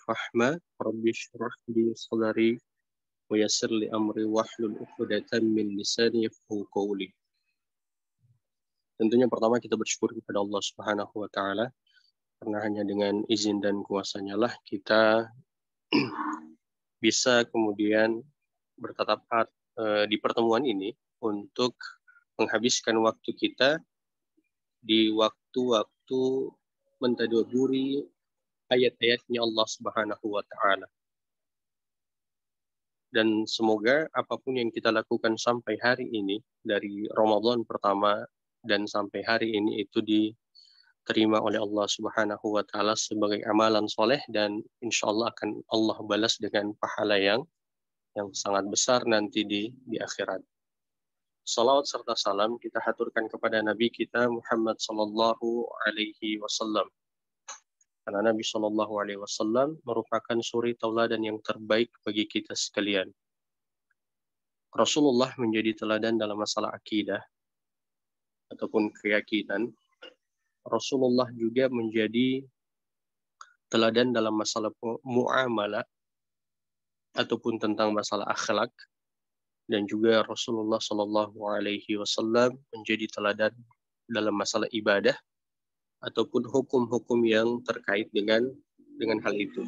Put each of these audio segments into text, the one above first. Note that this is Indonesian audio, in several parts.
fahma, rabbi shrah li sadri, wa yassir li amri wahlul 'uqdatam min lisani yafqahu qawli. Tentunya pertama kita bersyukur kepada Allah Subhanahu wa taala karena hanya dengan izin dan kuasa-Nya lah kita bisa kemudian bertatap di pertemuan ini untuk menghabiskan waktu kita di waktu-waktu mentadabburi ayat-ayatnya Allah Subhanahu wa taala. Dan semoga apapun yang kita lakukan sampai hari ini, dari Ramadan pertama dan sampai hari ini, itu diterima oleh Allah Subhanahu wa taala sebagai amalan soleh, dan insya Allah akan Allah balas dengan pahala yang sangat besar nanti di akhirat. Salawat serta salam kita haturkan kepada Nabi kita Muhammad sallallahu alaihi wasallam. Karena Nabi sallallahu alaihi wasallam merupakan suri tauladan yang terbaik bagi kita sekalian. Rasulullah menjadi teladan dalam masalah akidah ataupun keyakinan. Rasulullah juga menjadi teladan dalam masalah muamalah ataupun tentang masalah akhlak. Dan juga Rasulullah Shallallahu Alaihi Wasallam menjadi teladan dalam masalah ibadah ataupun hukum-hukum yang terkait dengan hal itu.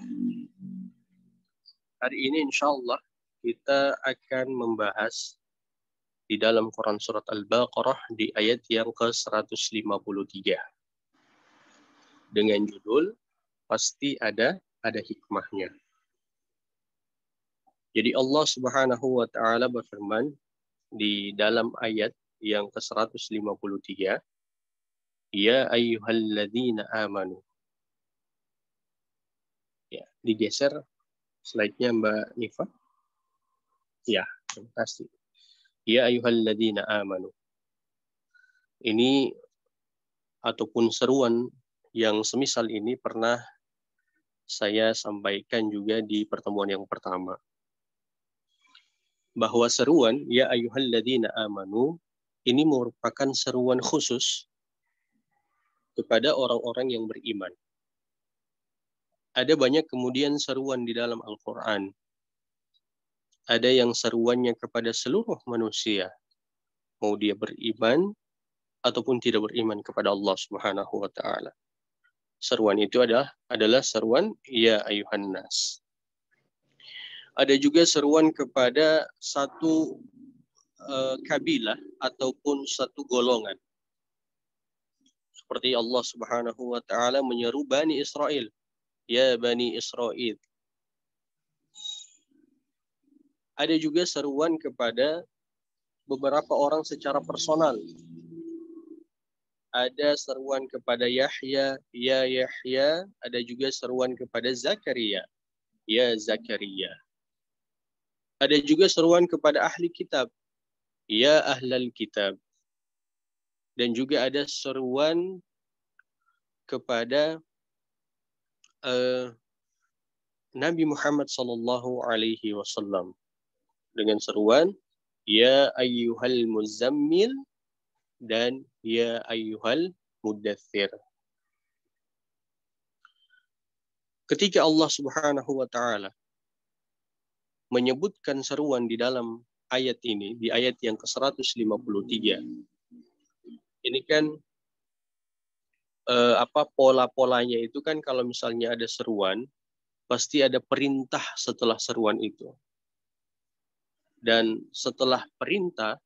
Hari ini insya Allah kita akan membahas di dalam Quran Surat Al-Baqarah di ayat yang ke-153 dengan judul Pasti Ada Hikmahnya. Jadi Allah Subhanahu wa taala berfirman di dalam ayat yang ke-153, Ya ayyuhalladzina amanu. Ya, digeser slide-nya Mbak Nifa. Ya, terima kasih. Ya ayyuhalladzina amanu. Ini ataupun seruan yang semisal ini pernah saya sampaikan juga di pertemuan yang pertama. Bahwa seruan ya ayyuhalladzina amanu ini merupakan seruan khusus kepada orang-orang yang beriman. Ada banyak kemudian seruan di dalam Al-Quran. Ada yang seruannya kepada seluruh manusia, mau dia beriman ataupun tidak beriman kepada Allah Subhanahu wa taala. Seruan itu adalah seruan ya ayyuhan nas. Ada juga seruan kepada satu kabilah ataupun satu golongan. Seperti Allah Subhanahu wa taala menyeru Bani Israel, ya Bani Israel. Ada juga seruan kepada beberapa orang secara personal. Ada seruan kepada Yahya, ya Yahya. Ada juga seruan kepada Zakaria, ya Zakaria. Ada juga seruan kepada ahli kitab, ya ahlal kitab. Dan juga ada seruan kepada Nabi Muhammad sallallahu alaihi wasallam dengan seruan ya ayyuhal muzammil dan ya ayyuhal mudaththir. Ketika Allah Subhanahu wa taala menyebutkan seruan di dalam ayat ini, di ayat yang ke-153. Ini kan pola-polanya itu kan kalau misalnya ada seruan, pasti ada perintah setelah seruan itu. Dan setelah perintah,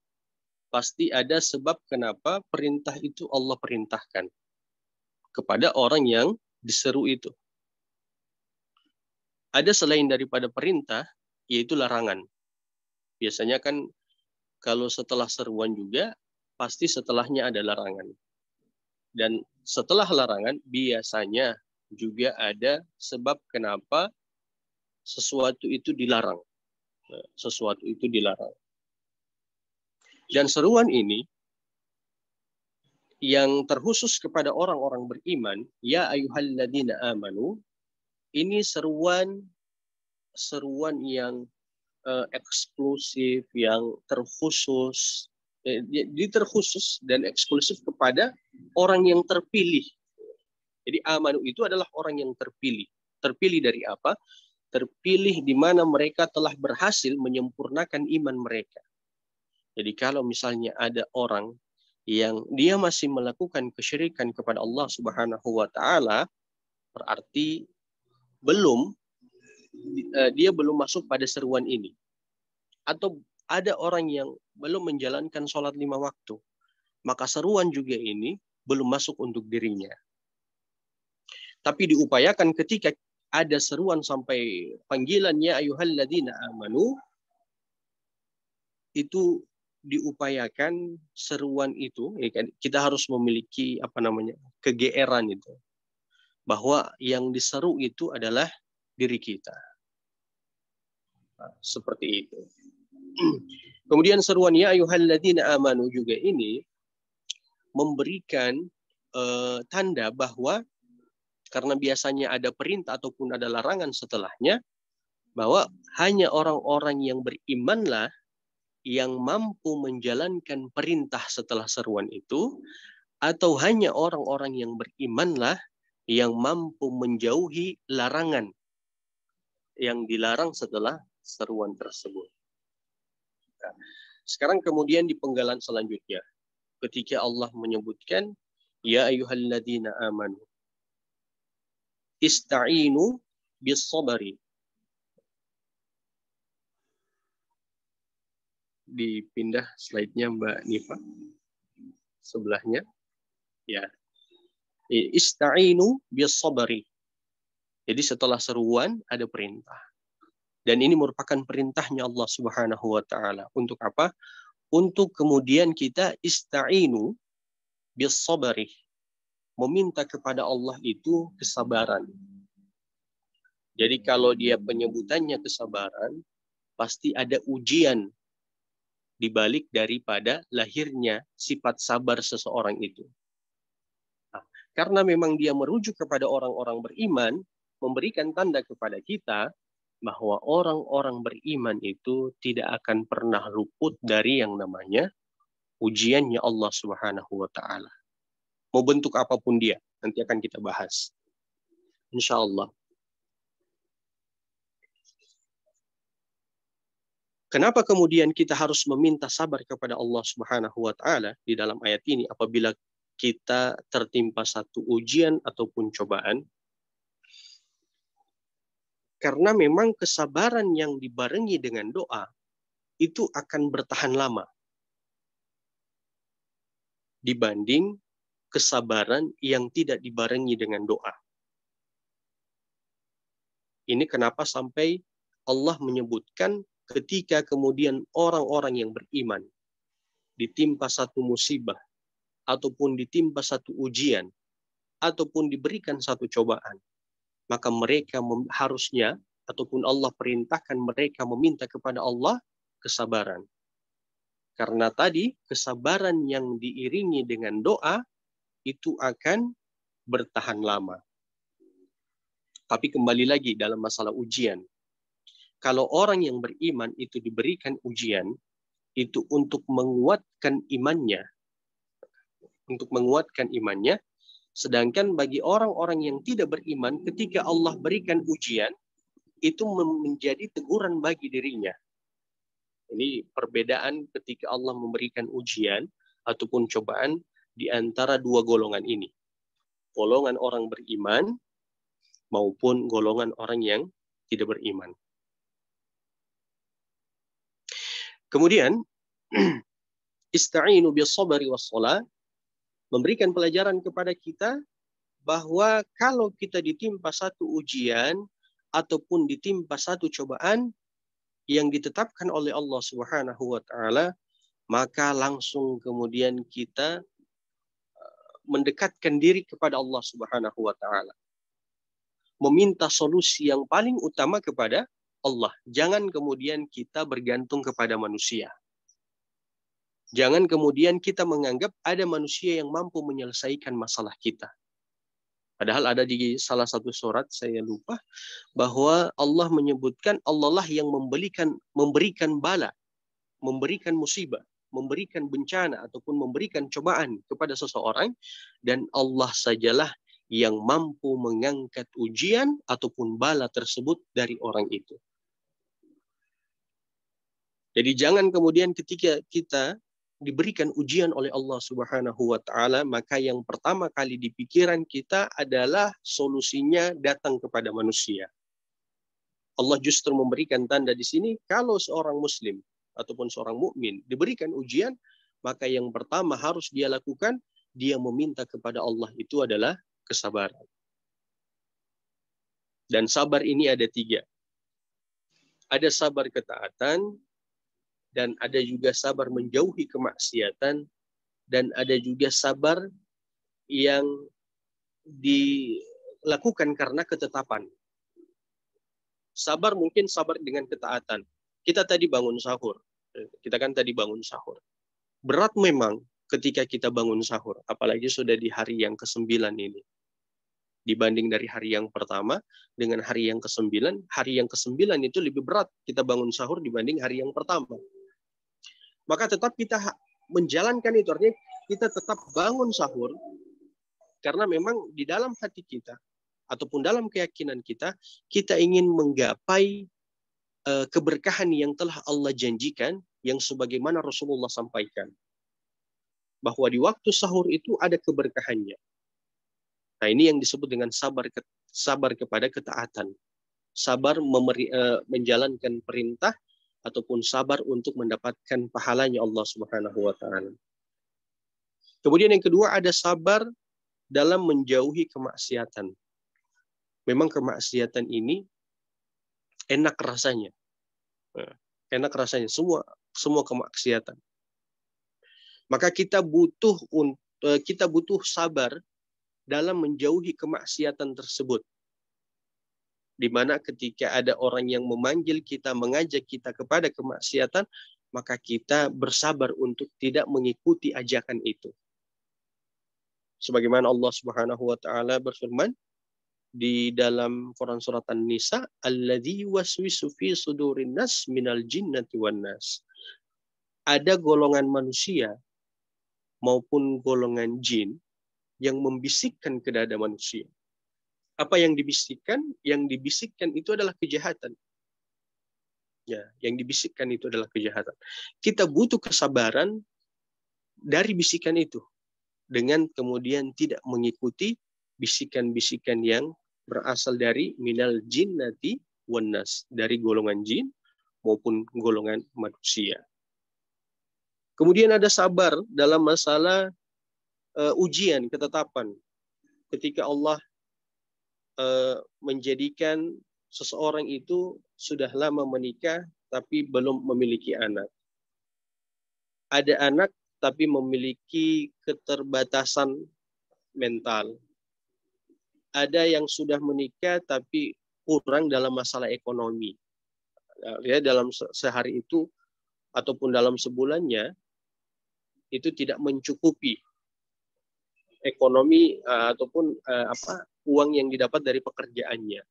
pasti ada sebab kenapa perintah itu Allah perintahkan kepada orang yang diseru itu. Ada selain daripada perintah, yaitu larangan. Biasanya kan kalau setelah seruan juga, pasti setelahnya ada larangan. Dan setelah larangan, biasanya juga ada sebab kenapa sesuatu itu dilarang. Sesuatu itu dilarang. Dan seruan ini, yang terkhusus kepada orang-orang beriman, ya ayyuhalladzina amanu, ini seruan yang eksklusif, yang terkhusus, terkhusus dan eksklusif kepada orang yang terpilih. Jadi amanu itu adalah orang yang terpilih. Terpilih dari apa? Terpilih di mana mereka telah berhasil menyempurnakan iman mereka. Jadi kalau misalnya ada orang yang dia masih melakukan kesyirikan kepada Allah Subhanahu wa taala, berarti belum dia belum masuk pada seruan ini. Atau ada orang yang belum menjalankan sholat 5 waktu, maka seruan juga ini belum masuk untuk dirinya. Tapi diupayakan ketika ada seruan sampai panggilannya ayyuhalladzina amanu, itu diupayakan seruan itu, ya kan, kita harus memiliki kegeeran itu, bahwa yang diseru itu adalah diri kita. Nah, seperti itu. Kemudian seruan ya ayyuhalladzina amanu juga ini memberikan tanda bahwa karena biasanya ada perintah ataupun ada larangan setelahnya, bahwa hanya orang-orang yang berimanlah yang mampu menjalankan perintah setelah seruan itu, atau hanya orang-orang yang berimanlah yang mampu menjauhi larangan yang dilarang setelah seruan tersebut. Nah, sekarang kemudian di penggalan selanjutnya, ketika Allah menyebutkan, ya ayyuhalladzina amanu, ista'inu bis sabari. Dipindah slide-nya Mbak Nifa. Sebelahnya. Ya. Ista'inu bis sabari. Jadi setelah seruan ada perintah. Dan ini merupakan perintahnya Allah Subhanahu wa taala. Untuk apa? Untuk kemudian kita ista'inu bis sabari. Meminta kepada Allah itu kesabaran. Jadi kalau dia penyebutannya kesabaran, pasti ada ujian di balik daripada lahirnya sifat sabar seseorang itu. Nah, karena memang dia merujuk kepada orang-orang beriman, memberikan tanda kepada kita bahwa orang-orang beriman itu tidak akan pernah luput dari yang namanya ujiannya Allah Subhanahu wa taala. Mau bentuk apapun dia, nanti akan kita bahas. Insya Allah. Kenapa kemudian kita harus meminta sabar kepada Allah Subhanahu wa taala di dalam ayat ini apabila kita tertimpa satu ujian ataupun cobaan? Karena memang kesabaran yang dibarengi dengan doa itu akan bertahan lama dibanding kesabaran yang tidak dibarengi dengan doa. Ini kenapa sampai Allah menyebutkan ketika kemudian orang-orang yang beriman ditimpa satu musibah, ataupun ditimpa satu ujian, ataupun diberikan satu cobaan, maka mereka harusnya, ataupun Allah perintahkan mereka meminta kepada Allah kesabaran. Karena tadi kesabaran yang diiringi dengan doa itu akan bertahan lama. Tapi kembali lagi dalam masalah ujian. Kalau orang yang beriman itu diberikan ujian, itu untuk menguatkan imannya. Untuk menguatkan imannya. Sedangkan bagi orang-orang yang tidak beriman, ketika Allah berikan ujian, itu menjadi teguran bagi dirinya. Ini perbedaan ketika Allah memberikan ujian ataupun cobaan di antara dua golongan ini. Golongan orang beriman maupun golongan orang yang tidak beriman. Kemudian, ista'inu bis sabri was shalah memberikan pelajaran kepada kita bahwa kalau kita ditimpa satu ujian ataupun ditimpa satu cobaan yang ditetapkan oleh Allah Subhanahu wa taala, maka langsung kemudian kita mendekatkan diri kepada Allah Subhanahu wa taala. Meminta solusi yang paling utama kepada Allah. Jangan kemudian kita bergantung kepada manusia. Jangan kemudian kita menganggap ada manusia yang mampu menyelesaikan masalah kita. Padahal ada di salah satu surat, saya lupa, bahwa Allah menyebutkan Allah lah yang memberikan bala, memberikan musibah, memberikan bencana ataupun memberikan cobaan kepada seseorang, dan Allah sajalah yang mampu mengangkat ujian ataupun bala tersebut dari orang itu. Jadi jangan kemudian ketika kita diberikan ujian oleh Allah Subhanahu wa taala, maka yang pertama kali di pikiran kita adalah solusinya datang kepada manusia. Allah justru memberikan tanda di sini kalau seorang muslim ataupun seorang mukmin diberikan ujian, maka yang pertama harus dia lakukan, dia meminta kepada Allah itu adalah kesabaran. Dan sabar ini ada 3. Ada sabar ketaatan, dan ada juga sabar menjauhi kemaksiatan, dan ada juga sabar yang dilakukan karena ketetapan. Sabar mungkin sabar dengan ketaatan. Kita tadi bangun sahur. Kita kan tadi bangun sahur. Berat memang ketika kita bangun sahur, apalagi sudah di hari yang ke-9 ini. Dibanding dari hari yang pertama dengan hari yang ke-9, hari yang ke-9 itu lebih berat kita bangun sahur dibanding hari yang pertama. Maka tetap kita menjalankan itu, artinya kita tetap bangun sahur, karena memang di dalam hati kita, ataupun dalam keyakinan kita, kita ingin menggapai keberkahan yang telah Allah janjikan, yang sebagaimana Rasulullah sampaikan. Bahwa di waktu sahur itu ada keberkahannya. Nah, ini yang disebut dengan sabar kepada ketaatan. Sabar menjalankan perintah, ataupun sabar untuk mendapatkan pahalanya Allah Subhanahu wa taala. Kemudian yang kedua ada sabar dalam menjauhi kemaksiatan. Memang kemaksiatan ini enak rasanya. Enak rasanya semua kemaksiatan. Maka kita butuh sabar dalam menjauhi kemaksiatan tersebut. Di mana ketika ada orang yang memanggil kita, mengajak kita kepada kemaksiatan, maka kita bersabar untuk tidak mengikuti ajakan itu. Sebagaimana Allah Subhanahu wa taala berfirman di dalam Quran surat An-Nisa, alladzi yuwaswisu fi sudurin nas minal jinnati wan nas. Ada golongan manusia maupun golongan jin yang membisikkan ke dada manusia. Apa yang dibisikkan? Yang dibisikkan itu adalah kejahatan. Ya, yang dibisikkan itu adalah kejahatan. Kita butuh kesabaran dari bisikan itu, dengan kemudian tidak mengikuti bisikan-bisikan yang berasal dari minal jinnati wan nas, dari golongan jin maupun golongan manusia. Kemudian ada sabar dalam masalah ujian, ketetapan. Ketika Allah menjadikan seseorang itu sudah lama menikah tapi belum memiliki anak. Ada anak tapi memiliki keterbatasan mental. Ada yang sudah menikah tapi kurang dalam masalah ekonomi. Ya, dalam sehari itu ataupun dalam sebulannya itu tidak mencukupi ekonomi ataupun uang yang didapat dari pekerjaannya.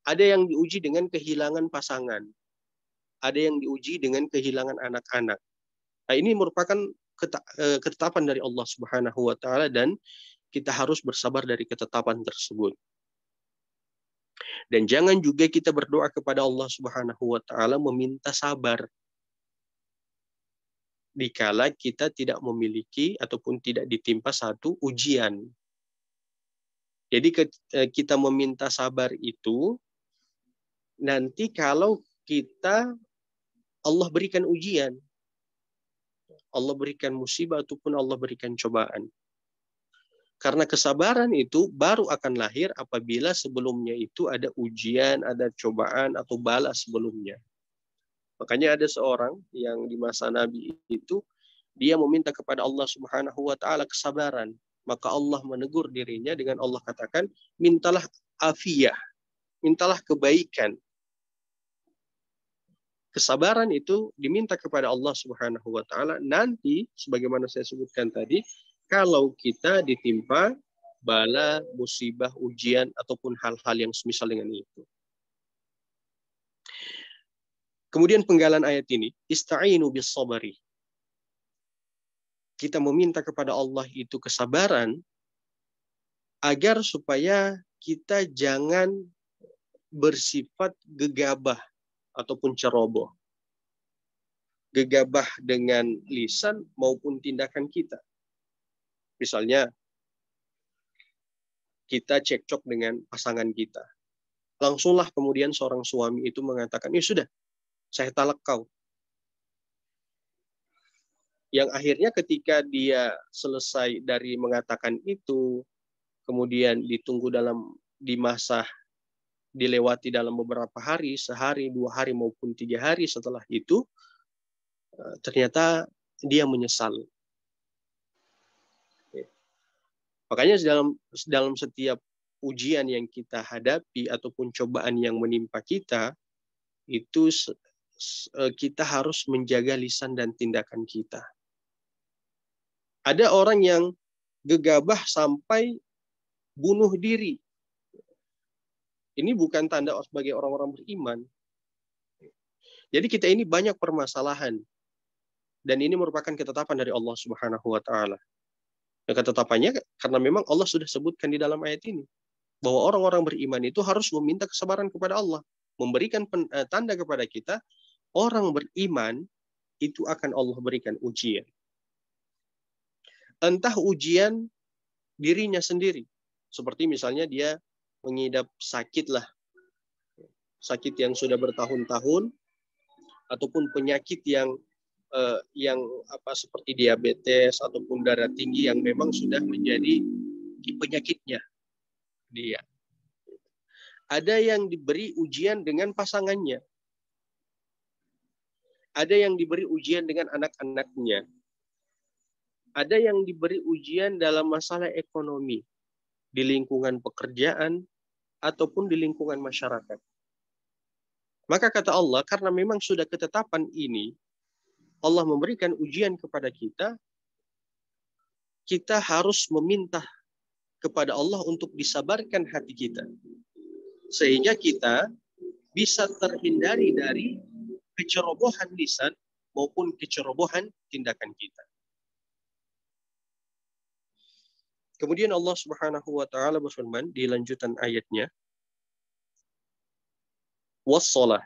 Ada yang diuji dengan kehilangan pasangan. Ada yang diuji dengan kehilangan anak-anak. Nah, ini merupakan ketetapan dari Allah Subhanahu wa taala, dan kita harus bersabar dari ketetapan tersebut. Dan jangan juga kita berdoa kepada Allah Subhanahu wa taala meminta sabar dikala kita tidak memiliki ataupun tidak ditimpa satu ujian. Jadi kita meminta sabar itu nanti kalau kita Allah berikan ujian, Allah berikan musibah ataupun Allah berikan cobaan. Karena kesabaran itu baru akan lahir apabila sebelumnya itu ada ujian, ada cobaan atau bala sebelumnya. Makanya ada seorang yang di masa Nabi itu, dia meminta kepada Allah Subhanahu wa taala kesabaran. Maka Allah menegur dirinya dengan Allah katakan, mintalah afiyah, mintalah kebaikan. Kesabaran itu diminta kepada Allah Subhanahu wa taala. Nanti sebagaimana saya sebutkan tadi, kalau kita ditimpa bala, musibah, ujian ataupun hal-hal yang semisal dengan itu. Kemudian penggalan ayat ini, ista'inu bis sabari. Kita meminta kepada Allah itu kesabaran agar supaya kita jangan bersifat gegabah ataupun ceroboh. Gegabah dengan lisan maupun tindakan kita. Misalnya, kita cekcok dengan pasangan kita. Langsunglah kemudian seorang suami itu mengatakan, ya sudah, saya talak kau. Yang akhirnya ketika dia selesai dari mengatakan itu, kemudian ditunggu di masa dilewati dalam beberapa hari, sehari, 2 hari, maupun 3 hari setelah itu, ternyata dia menyesal. Makanya dalam setiap ujian yang kita hadapi ataupun cobaan yang menimpa kita, itu kita harus menjaga lisan dan tindakan kita. Ada orang yang gegabah sampai bunuh diri. Ini bukan tanda sebagai orang-orang beriman. Jadi kita ini banyak permasalahan. Dan ini merupakan ketetapan dari Allah Subhanahu wa Ta'ala. Dan ketetapannya karena memang Allah sudah sebutkan di dalam ayat ini bahwa orang-orang beriman itu harus meminta kesabaran kepada Allah, memberikan tanda kepada kita orang beriman itu akan Allah berikan ujian. Entah ujian dirinya sendiri, seperti misalnya dia mengidap sakit yang sudah bertahun-tahun, ataupun penyakit yang seperti diabetes ataupun darah tinggi yang memang sudah menjadi penyakitnya dia. Ada yang diberi ujian dengan pasangannya. Ada yang diberi ujian dengan anak-anaknya. Ada yang diberi ujian dalam masalah ekonomi di lingkungan pekerjaan ataupun di lingkungan masyarakat. Maka kata Allah, karena memang sudah ketetapan ini, Allah memberikan ujian kepada kita, kita harus meminta kepada Allah untuk disabarkan hati kita. Sehingga kita bisa terhindari dari kecerobohan lisan maupun kecerobohan tindakan kita. Kemudian Allah Subhanahu wa Ta'ala berfirman di lanjutan ayatnya, wassalah.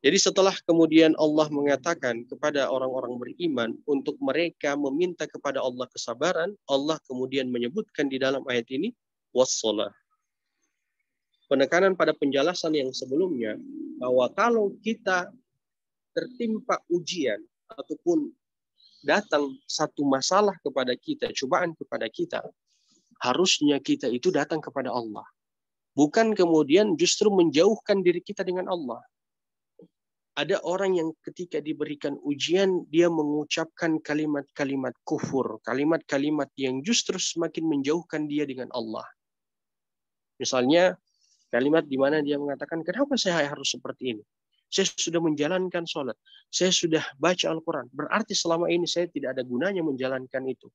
Jadi setelah kemudian Allah mengatakan kepada orang-orang beriman untuk mereka meminta kepada Allah kesabaran, Allah kemudian menyebutkan di dalam ayat ini wassalah. Penekanan pada penjelasan yang sebelumnya bahwa kalau kita tertimpa ujian ataupun datang satu masalah kepada kita, cobaan kepada kita, harusnya kita itu datang kepada Allah. Bukan kemudian justru menjauhkan diri kita dengan Allah. Ada orang yang ketika diberikan ujian, dia mengucapkan kalimat-kalimat kufur, kalimat-kalimat yang justru semakin menjauhkan dia dengan Allah. Misalnya, kalimat di mana dia mengatakan, kenapa saya harus seperti ini? Saya sudah menjalankan sholat. Saya sudah baca Al-Quran. Berarti selama ini saya tidak ada gunanya menjalankan itu.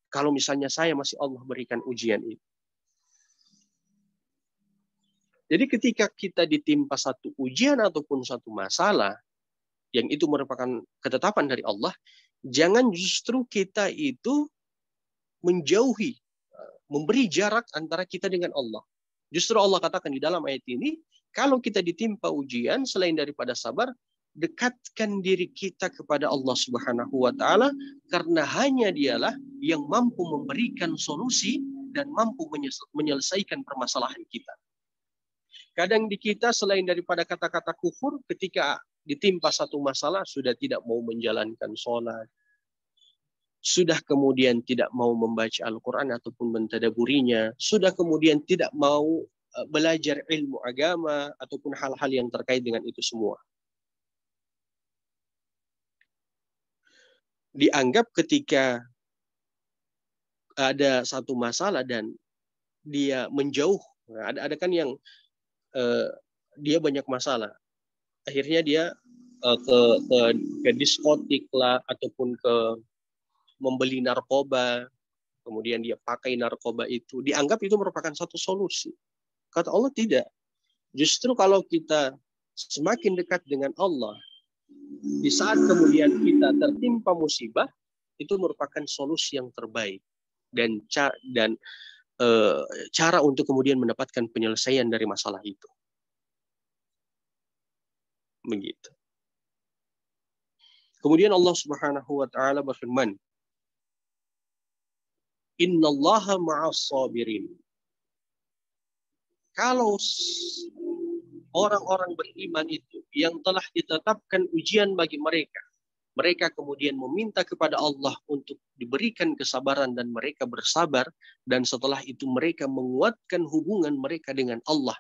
Kalau misalnya saya masih Allah berikan ujian itu. Jadi ketika kita ditimpa satu ujian ataupun satu masalah, yang itu merupakan ketetapan dari Allah, jangan justru kita itu menjauhi, memberi jarak antara kita dengan Allah. Justru Allah katakan di dalam ayat ini, kalau kita ditimpa ujian, selain daripada sabar, dekatkan diri kita kepada Allah Subhanahu wa Ta'ala, karena hanya Dialah yang mampu memberikan solusi dan mampu menyelesaikan permasalahan kita. Kadang di kita selain daripada kata-kata kufur, ketika ditimpa satu masalah, sudah tidak mau menjalankan sholat, sudah kemudian tidak mau membaca Al-Quran ataupun mentadaburinya, sudah kemudian tidak mau belajar ilmu agama ataupun hal-hal yang terkait dengan itu semua. Dianggap ketika ada satu masalah dan dia menjauh, ada kan yang dia banyak masalah, akhirnya dia ke diskotik lah ataupun ke membeli narkoba, kemudian dia pakai narkoba itu, dianggap itu merupakan satu solusi. Kata Allah tidak. Justru kalau kita semakin dekat dengan Allah, di saat kemudian kita tertimpa musibah, itu merupakan solusi yang terbaik dan cara untuk kemudian mendapatkan penyelesaian dari masalah itu. Begitu. Kemudian Allah Subhanahu wa taala berfirman, "Innallaha ma'as sabirin." Kalau orang-orang beriman itu yang telah ditetapkan ujian bagi mereka, mereka kemudian meminta kepada Allah untuk diberikan kesabaran dan mereka bersabar, dan setelah itu mereka menguatkan hubungan mereka dengan Allah,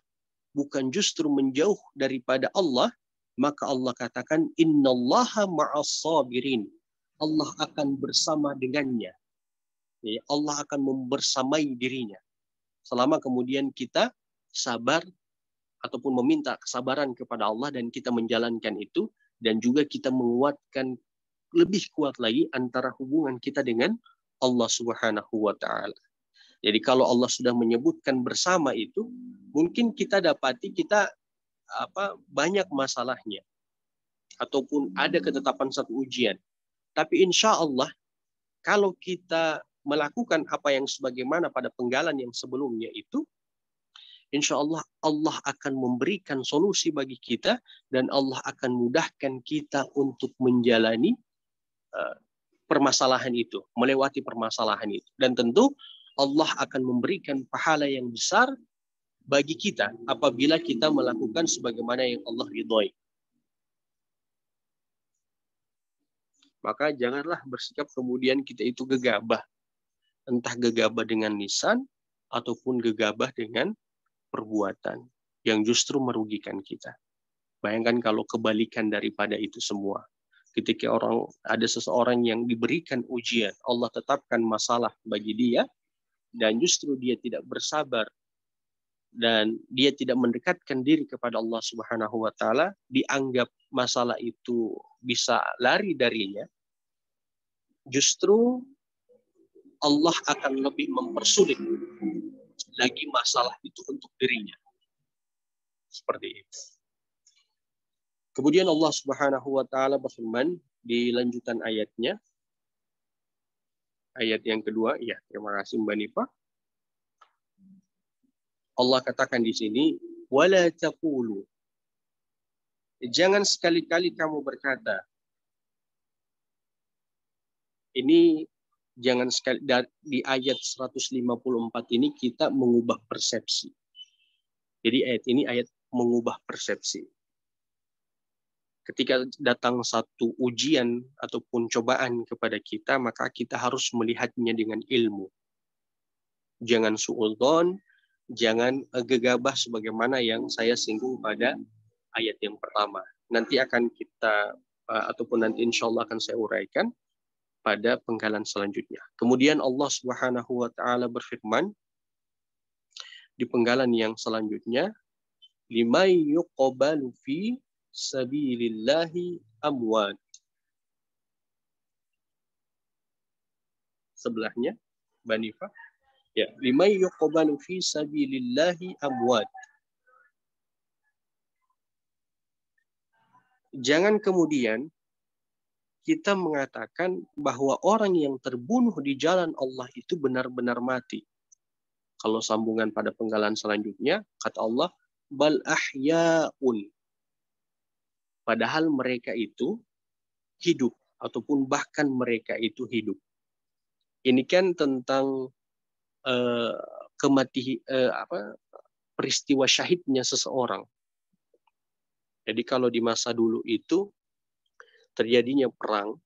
bukan justru menjauh daripada Allah, maka Allah katakan innallaha ma'as sabirin. Allah akan bersama dengannya. Allah akan membersamai dirinya. Selama kemudian kita sabar ataupun meminta kesabaran kepada Allah dan kita menjalankan itu, dan juga kita menguatkan lebih kuat lagi antara hubungan kita dengan Allah Subhanahu wa taala. Jadi kalau Allah sudah menyebutkan bersama itu, mungkin kita dapati kita banyak masalahnya ataupun ada ketetapan satu ujian. Tapi insya Allah kalau kita melakukan apa yang sebagaimana pada penggalan yang sebelumnya itu, insya Allah Allah akan memberikan solusi bagi kita dan Allah akan mudahkan kita untuk menjalani permasalahan itu, melewati permasalahan itu. Dan tentu Allah akan memberikan pahala yang besar bagi kita apabila kita melakukan sebagaimana yang Allah ridhoi. Maka janganlah bersikap kemudian kita itu gegabah. Entah gegabah dengan lisan ataupun gegabah dengan perbuatan yang justru merugikan kita. Bayangkan kalau kebalikan daripada itu semua. Ketika ada seseorang yang diberikan ujian, Allah tetapkan masalah bagi dia, dan justru dia tidak bersabar dan dia tidak mendekatkan diri kepada Allah Subhanahu wa taala, dianggap masalah itu bisa lari darinya, justru Allah akan lebih mempersulit lagi masalah itu untuk dirinya. Seperti itu. Kemudian Allah Subhanahu wa taala berfirman di lanjutan ayatnya, ayat yang kedua, ya, terima kasih Mbak Nifa. Allah katakan di sini, wala taqulu. Jangan sekali-kali kamu berkata. Ini jangan sekali, di ayat 154 ini kita mengubah persepsi. Jadi ayat ini ayat mengubah persepsi. Ketika datang satu ujian ataupun cobaan kepada kita, maka kita harus melihatnya dengan ilmu. Jangan suudzon, jangan gegabah sebagaimana yang saya singgung pada ayat yang pertama. Nanti akan kita, ataupun nanti insya Allah akan saya uraikan pada penggalan selanjutnya. Kemudian Allah Subhanahu wa taala berfirman di penggalan yang selanjutnya, limay yuqbalu fi sabilillahi amwat. Sebelahnya, Banifa. Ya, limay yuqbalu fi sabilillahi amwat. Jangan kemudian kita mengatakan bahwa orang yang terbunuh di jalan Allah itu benar-benar mati. Kalau sambungan pada penggalan selanjutnya, kata Allah, bal ahya'un. Padahal mereka itu hidup, ataupun bahkan mereka itu hidup. Ini kan tentang peristiwa syahidnya seseorang. Jadi kalau di masa dulu itu terjadinya perang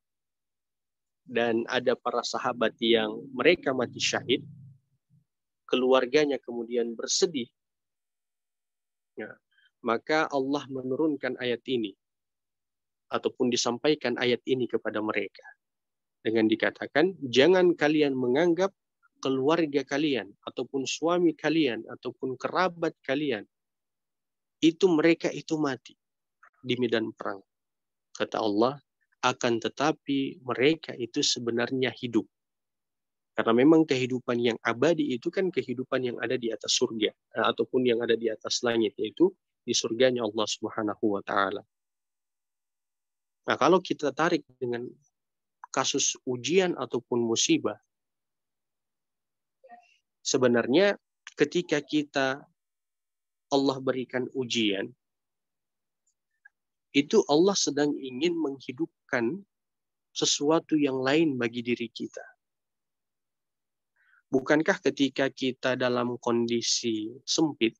dan ada para sahabat yang mereka mati syahid, keluarganya kemudian bersedih. Ya, maka Allah menurunkan ayat ini ataupun disampaikan ayat ini kepada mereka dengan dikatakan, jangan kalian menganggap keluarga kalian ataupun suami kalian ataupun kerabat kalian itu mereka itu mati di medan perang. Kata Allah, akan tetapi mereka itu sebenarnya hidup. Karena memang kehidupan yang abadi itu kan kehidupan yang ada di atas surga ataupun yang ada di atas langit, yaitu di surganya Allah Subhanahu wa taala. Nah, kalau kita tarik dengan kasus ujian ataupun musibah, sebenarnya ketika Allah berikan ujian, itu Allah sedang ingin menghidupkan sesuatu yang lain bagi diri kita. Bukankah ketika kita dalam kondisi sempit,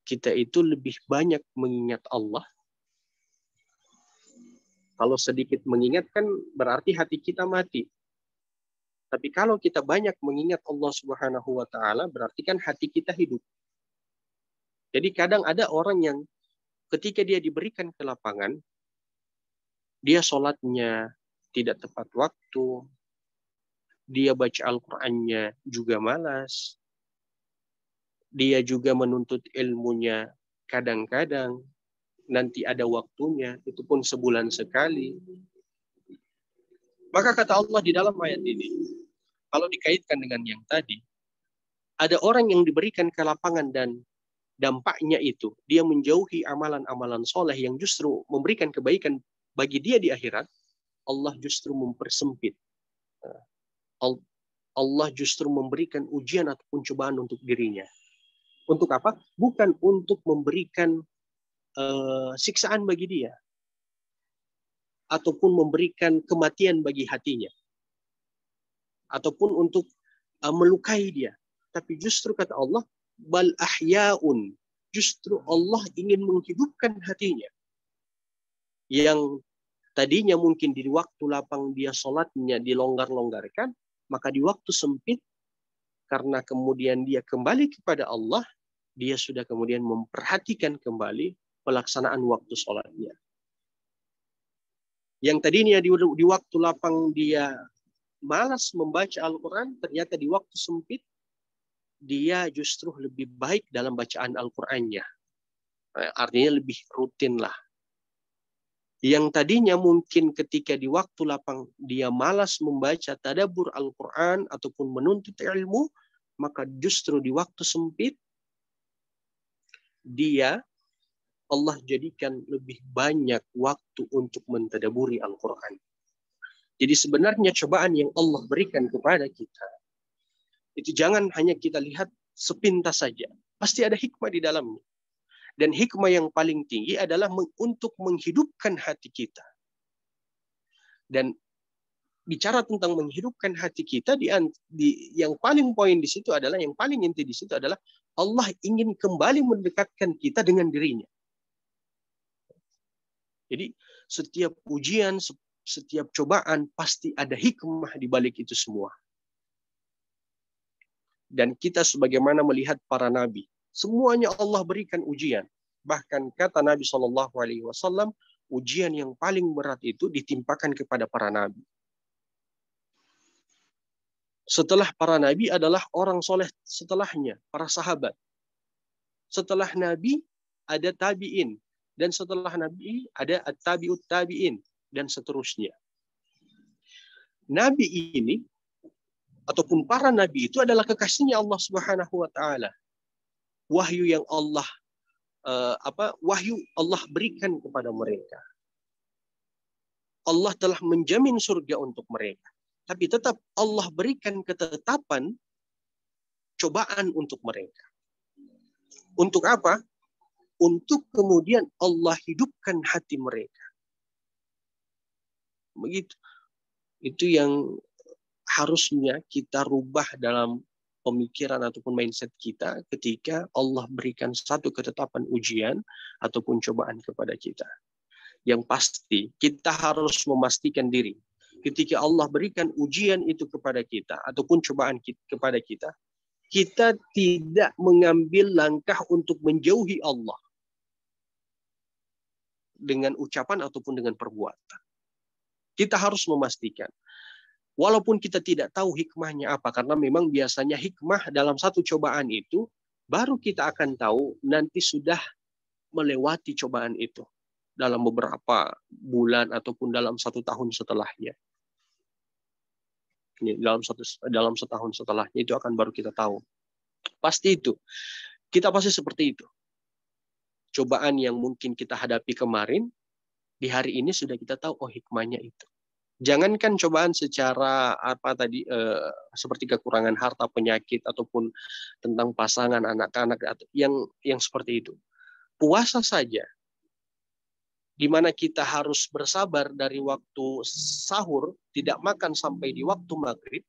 kita itu lebih banyak mengingat Allah? Kalau sedikit mengingat kan berarti hati kita mati. Tapi kalau kita banyak mengingat Allah Subhanahu wa taala, berarti kan hati kita hidup. Jadi kadang ada orang yang ketika dia diberikan kelapangan, dia sholatnya tidak tepat waktu, dia baca Al-Qur'annya juga malas, dia juga menuntut ilmunya kadang-kadang, nanti ada waktunya, itu pun sebulan sekali. Maka kata Allah di dalam ayat ini, kalau dikaitkan dengan yang tadi, ada orang yang diberikan kelapangan dan dampaknya itu, dia menjauhi amalan-amalan soleh yang justru memberikan kebaikan bagi dia di akhirat, Allah justru mempersempit. Allah justru memberikan ujian ataupun cobaan untuk dirinya. Untuk apa? Bukan untuk memberikan siksaan bagi dia, ataupun memberikan kematian bagi hatinya, ataupun untuk melukai dia. Tapi justru kata Allah, bal ahyaun, justru Allah ingin menghidupkan hatinya. Yang tadinya mungkin di waktu lapang dia sholatnya dilonggar-longgarkan, maka di waktu sempit, karena kemudian dia kembali kepada Allah, dia sudah kemudian memperhatikan kembali pelaksanaan waktu sholatnya. Yang tadinya di waktu lapang dia malas membaca Al-Quran, ternyata di waktu sempit, dia justru lebih baik dalam bacaan Al-Qurannya. Artinya lebih rutin lah. Yang tadinya mungkin ketika di waktu lapang dia malas membaca tadabbur Al-Quran ataupun menuntut ilmu, maka justru di waktu sempit, Allah jadikan lebih banyak waktu untuk mentadaburi Al-Quran. Jadi sebenarnya cobaan yang Allah berikan kepada kita, itu jangan hanya kita lihat sepintas saja. Pasti ada hikmah di dalamnya. Dan hikmah yang paling tinggi adalah untuk menghidupkan hati kita. Dan bicara tentang menghidupkan hati kita, yang paling poin di situ adalah, yang paling inti di situ adalah Allah ingin kembali mendekatkan kita dengan dirinya. Jadi setiap ujian, setiap cobaan pasti ada hikmah di balik itu semua. Dan kita sebagaimana melihat para nabi, semuanya Allah berikan ujian. Bahkan kata Nabi SAW, ujian yang paling berat itu ditimpakan kepada para nabi. Setelah para nabi adalah orang soleh setelahnya, para sahabat. Setelah nabi ada tabi'in. Dan setelah nabi ada at-tabi'ut tabi'in. Dan seterusnya. Nabi ini ataupun para nabi itu adalah kekasihnya Allah Subhanahu wa taala. Wahyu yang wahyu Allah berikan kepada mereka. Allah telah menjamin surga untuk mereka. Tapi tetap Allah berikan ketetapan cobaan untuk mereka. Untuk apa? Untuk kemudian Allah hidupkan hati mereka. Begitu. Itu yang harusnya kita rubah dalam pemikiran ataupun mindset kita ketika Allah berikan satu ketetapan ujian ataupun cobaan kepada kita. Yang pasti kita harus memastikan diri ketika Allah berikan ujian itu kepada kita ataupun cobaan kepada kita, kita tidak mengambil langkah untuk menjauhi Allah dengan ucapan ataupun dengan perbuatan. Kita harus memastikan. Walaupun kita tidak tahu hikmahnya apa, karena memang biasanya hikmah dalam satu cobaan itu, baru kita akan tahu nanti sudah melewati cobaan itu. Dalam beberapa bulan ataupun dalam 1 tahun setelahnya. Dalam setahun setelahnya itu akan baru kita tahu. Pasti itu. Kita pasti seperti itu. Cobaan yang mungkin kita hadapi kemarin, di hari ini sudah kita tahu, oh hikmahnya itu. Jangankan cobaan secara apa tadi seperti kekurangan harta, penyakit ataupun tentang pasangan, anak-anak yang seperti itu. Puasa saja di mana kita harus bersabar dari waktu sahur tidak makan sampai di waktu maghrib.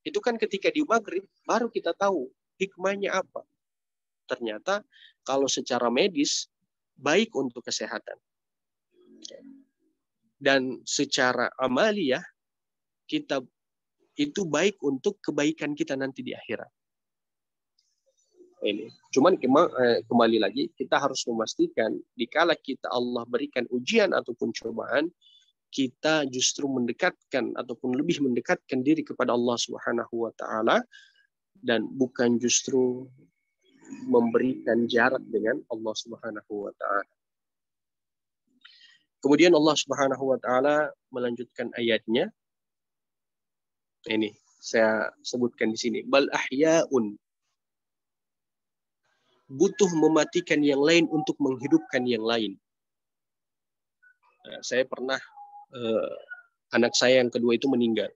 Itu kan ketika di maghrib baru kita tahu hikmahnya apa. Ternyata kalau secara medis baik untuk kesehatan. Dan secara amaliyah kita itu baik untuk kebaikan kita nanti di akhirat. Ini. Cuman kembali lagi kita harus memastikan dikala kita Allah berikan ujian ataupun cobaan, kita justru mendekatkan ataupun lebih mendekatkan diri kepada Allah Subhanahu wa taala dan bukan justru memberikan jarak dengan Allah Subhanahu wa taala. Kemudian Allah Subhanahu wa taala melanjutkan ayatnya. Ini saya sebutkan di sini. Bal ahya'un. Butuh mematikan yang lain untuk menghidupkan yang lain. Nah, saya pernah anak saya yang kedua itu meninggal.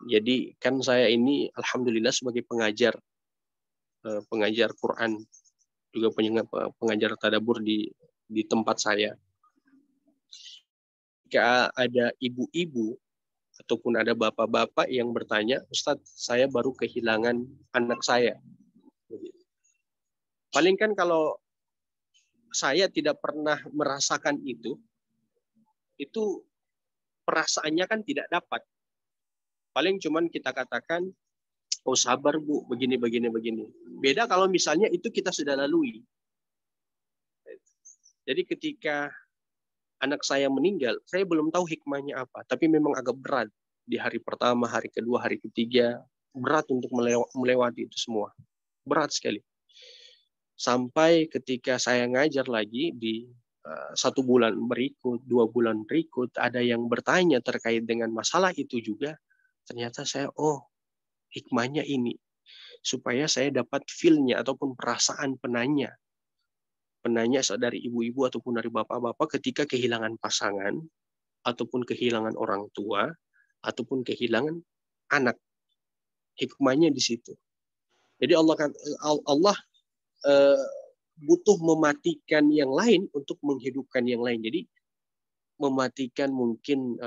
Jadi kan saya ini alhamdulillah sebagai pengajar Quran, juga pengajar tadabbur di tempat saya. Jika ada ibu-ibu ataupun ada bapak-bapak yang bertanya, Ustadz, saya baru kehilangan anak saya. Paling kan kalau saya tidak pernah merasakan itu perasaannya kan tidak dapat. Paling cuman kita katakan, oh sabar Bu, begini. Beda kalau misalnya itu kita sudah lalui. Jadi ketika anak saya meninggal, saya belum tahu hikmahnya apa. Tapi memang agak berat. Di hari pertama, hari kedua, hari ketiga, berat untuk melewati itu semua. Berat sekali. Sampai ketika saya ngajar lagi di 1 bulan berikut, 2 bulan berikut, ada yang bertanya terkait dengan masalah itu juga. Ternyata saya, hikmahnya ini. Supaya saya dapat feel-nya ataupun perasaan penanya dari ibu-ibu ataupun dari bapak-bapak ketika kehilangan pasangan ataupun kehilangan orang tua ataupun kehilangan anak. Hikmahnya di situ. Jadi Allah butuh mematikan yang lain untuk menghidupkan yang lain. Jadi mematikan mungkin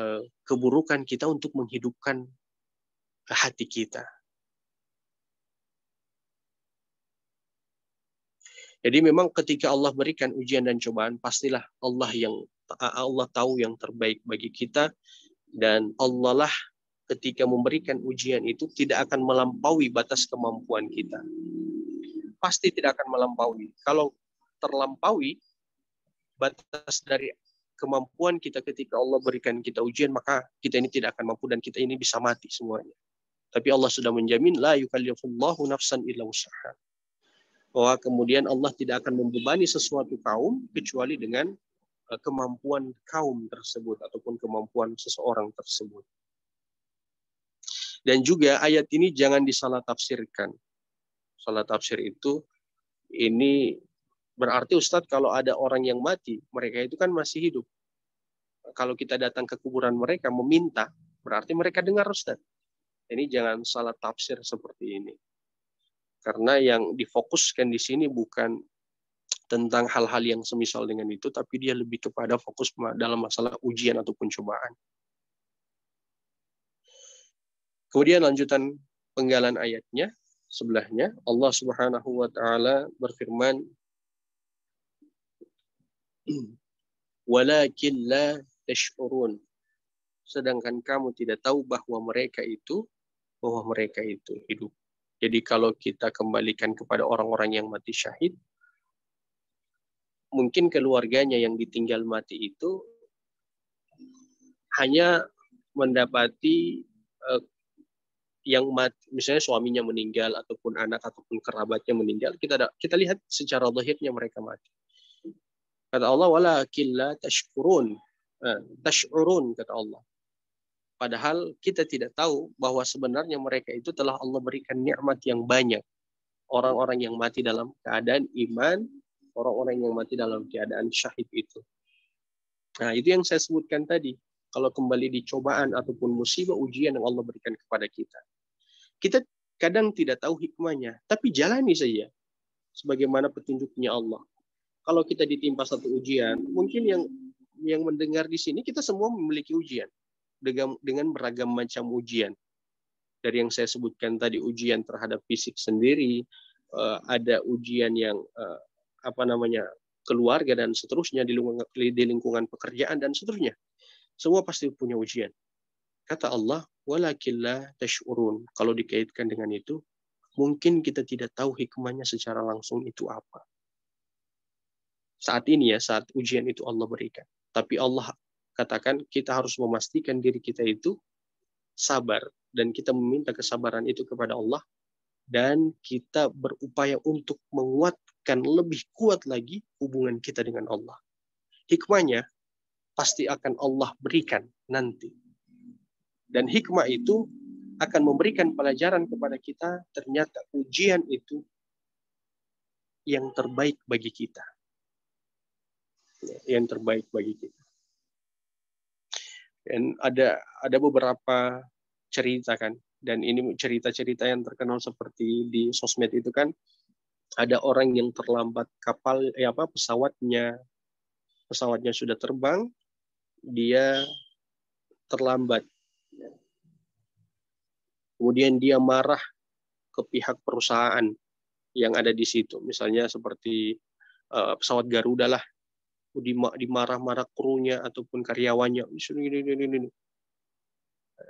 keburukan kita untuk menghidupkan hati kita. Jadi memang ketika Allah berikan ujian dan cobaan, pastilah Allah tahu yang terbaik bagi kita, dan Allah lah ketika memberikan ujian itu tidak akan melampaui batas kemampuan kita. Pasti tidak akan melampaui. Kalau terlampaui batas dari kemampuan kita ketika Allah berikan kita ujian, maka kita ini tidak akan mampu dan kita ini bisa mati semuanya. Tapi Allah sudah menjamin, la yukallifullahu nafsan illa wus'aha. Bahwa kemudian Allah tidak akan membebani sesuatu kaum kecuali dengan kemampuan kaum tersebut ataupun kemampuan seseorang tersebut. Dan juga ayat ini jangan disalah tafsirkan. Salah tafsir itu ini berarti Ustadz kalau ada orang yang mati, mereka itu kan masih hidup. Kalau kita datang ke kuburan mereka meminta, berarti mereka dengar Ustadz. Ini jangan salah tafsir seperti ini. Karena yang difokuskan di sini bukan tentang hal-hal yang semisal dengan itu, tapi dia lebih kepada fokus dalam masalah ujian ataupun cobaan. Kemudian lanjutan penggalan ayatnya, sebelahnya, Allah Subhanahu wa taala berfirman, walakin la tash'urun. Sedangkan kamu tidak tahu bahwa mereka itu hidup. Jadi kalau kita kembalikan kepada orang-orang yang mati syahid, mungkin keluarganya yang ditinggal mati itu hanya mendapati yang mati, misalnya suaminya meninggal ataupun anak ataupun kerabatnya meninggal, kita lihat secara zahirnya mereka mati. Kata Allah, walakin la tashkurun. Tash'urun kata Allah. Padahal kita tidak tahu bahwa sebenarnya mereka itu telah Allah berikan nikmat yang banyak. Orang-orang yang mati dalam keadaan iman, orang-orang yang mati dalam keadaan syahid itu. Nah, itu yang saya sebutkan tadi. kalau kembali di cobaan ataupun musibah ujian yang Allah berikan kepada kita. Kita kadang tidak tahu hikmahnya, tapi jalani saja sebagaimana petunjuknya Allah. Kalau kita ditimpa satu ujian, mungkin yang mendengar di sini kita semua memiliki ujian dengan beragam macam ujian. Dari yang saya sebutkan tadi, ujian terhadap fisik sendiri, ada ujian yang keluarga dan seterusnya, di lingkungan pekerjaan dan seterusnya. Semua pasti punya ujian. Kata Allah, walakin la tash'urun. Kalau dikaitkan dengan itu, mungkin kita tidak tahu hikmahnya secara langsung itu apa. Saat ini ya, saat ujian itu Allah berikan. Tapi Allah katakan kita harus memastikan diri kita itu sabar. Dan kita meminta kesabaran itu kepada Allah. Dan kita berupaya untuk menguatkan lebih kuat lagi hubungan kita dengan Allah. Hikmahnya pasti akan Allah berikan nanti. Dan hikmah itu akan memberikan pelajaran kepada kita, ternyata ujian itu yang terbaik bagi kita. Yang terbaik bagi kita. Dan ada beberapa cerita kan, dan ini cerita-cerita yang terkenal seperti di sosmed itu kan, ada orang yang terlambat pesawatnya sudah terbang, dia terlambat. Kemudian dia marah ke pihak perusahaan yang ada di situ. Misalnya seperti pesawat Garuda lah, dimarah-marah krunya ataupun karyawannya.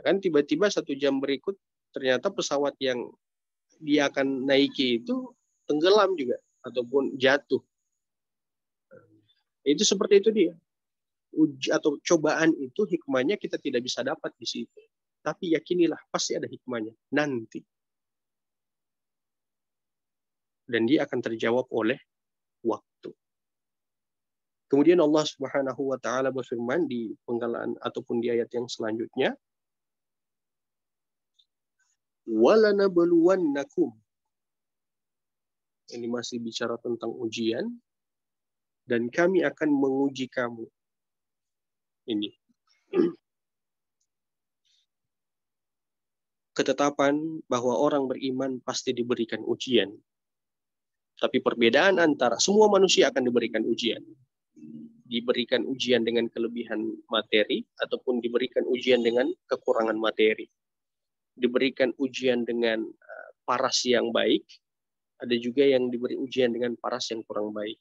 Kan tiba-tiba 1 jam berikut ternyata pesawat yang dia akan naiki itu tenggelam juga ataupun jatuh. Itu seperti itu dia. Atau cobaan itu hikmahnya kita tidak bisa dapat di situ. Tapi yakinilah pasti ada hikmahnya nanti. Dan dia akan terjawab oleh waktu. Kemudian Allah Subhanahu wa taala berfirman di penggalan ataupun di ayat yang selanjutnya, walanabluwannakum. Ini masih bicara tentang ujian, dan kami akan menguji kamu. Ini ketetapan bahwa orang beriman pasti diberikan ujian. Tapi perbedaan antara semua manusia akan diberikan ujian. Diberikan ujian dengan kelebihan materi ataupun diberikan ujian dengan kekurangan materi. Diberikan ujian dengan paras yang baik, ada juga yang diberi ujian dengan paras yang kurang baik.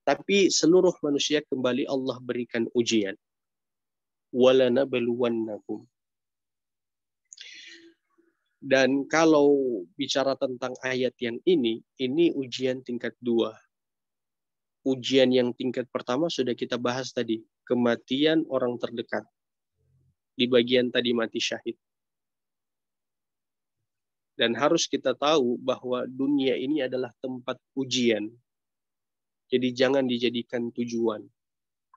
Tapi seluruh manusia kembali Allah berikan ujian. Walanabluwannakum. Dan kalau bicara tentang ayat yang ini ujian tingkat 2. Ujian yang tingkat pertama sudah kita bahas tadi, kematian orang terdekat. Di bagian tadi mati syahid. Dan harus kita tahu bahwa dunia ini adalah tempat ujian. Jadi jangan dijadikan tujuan.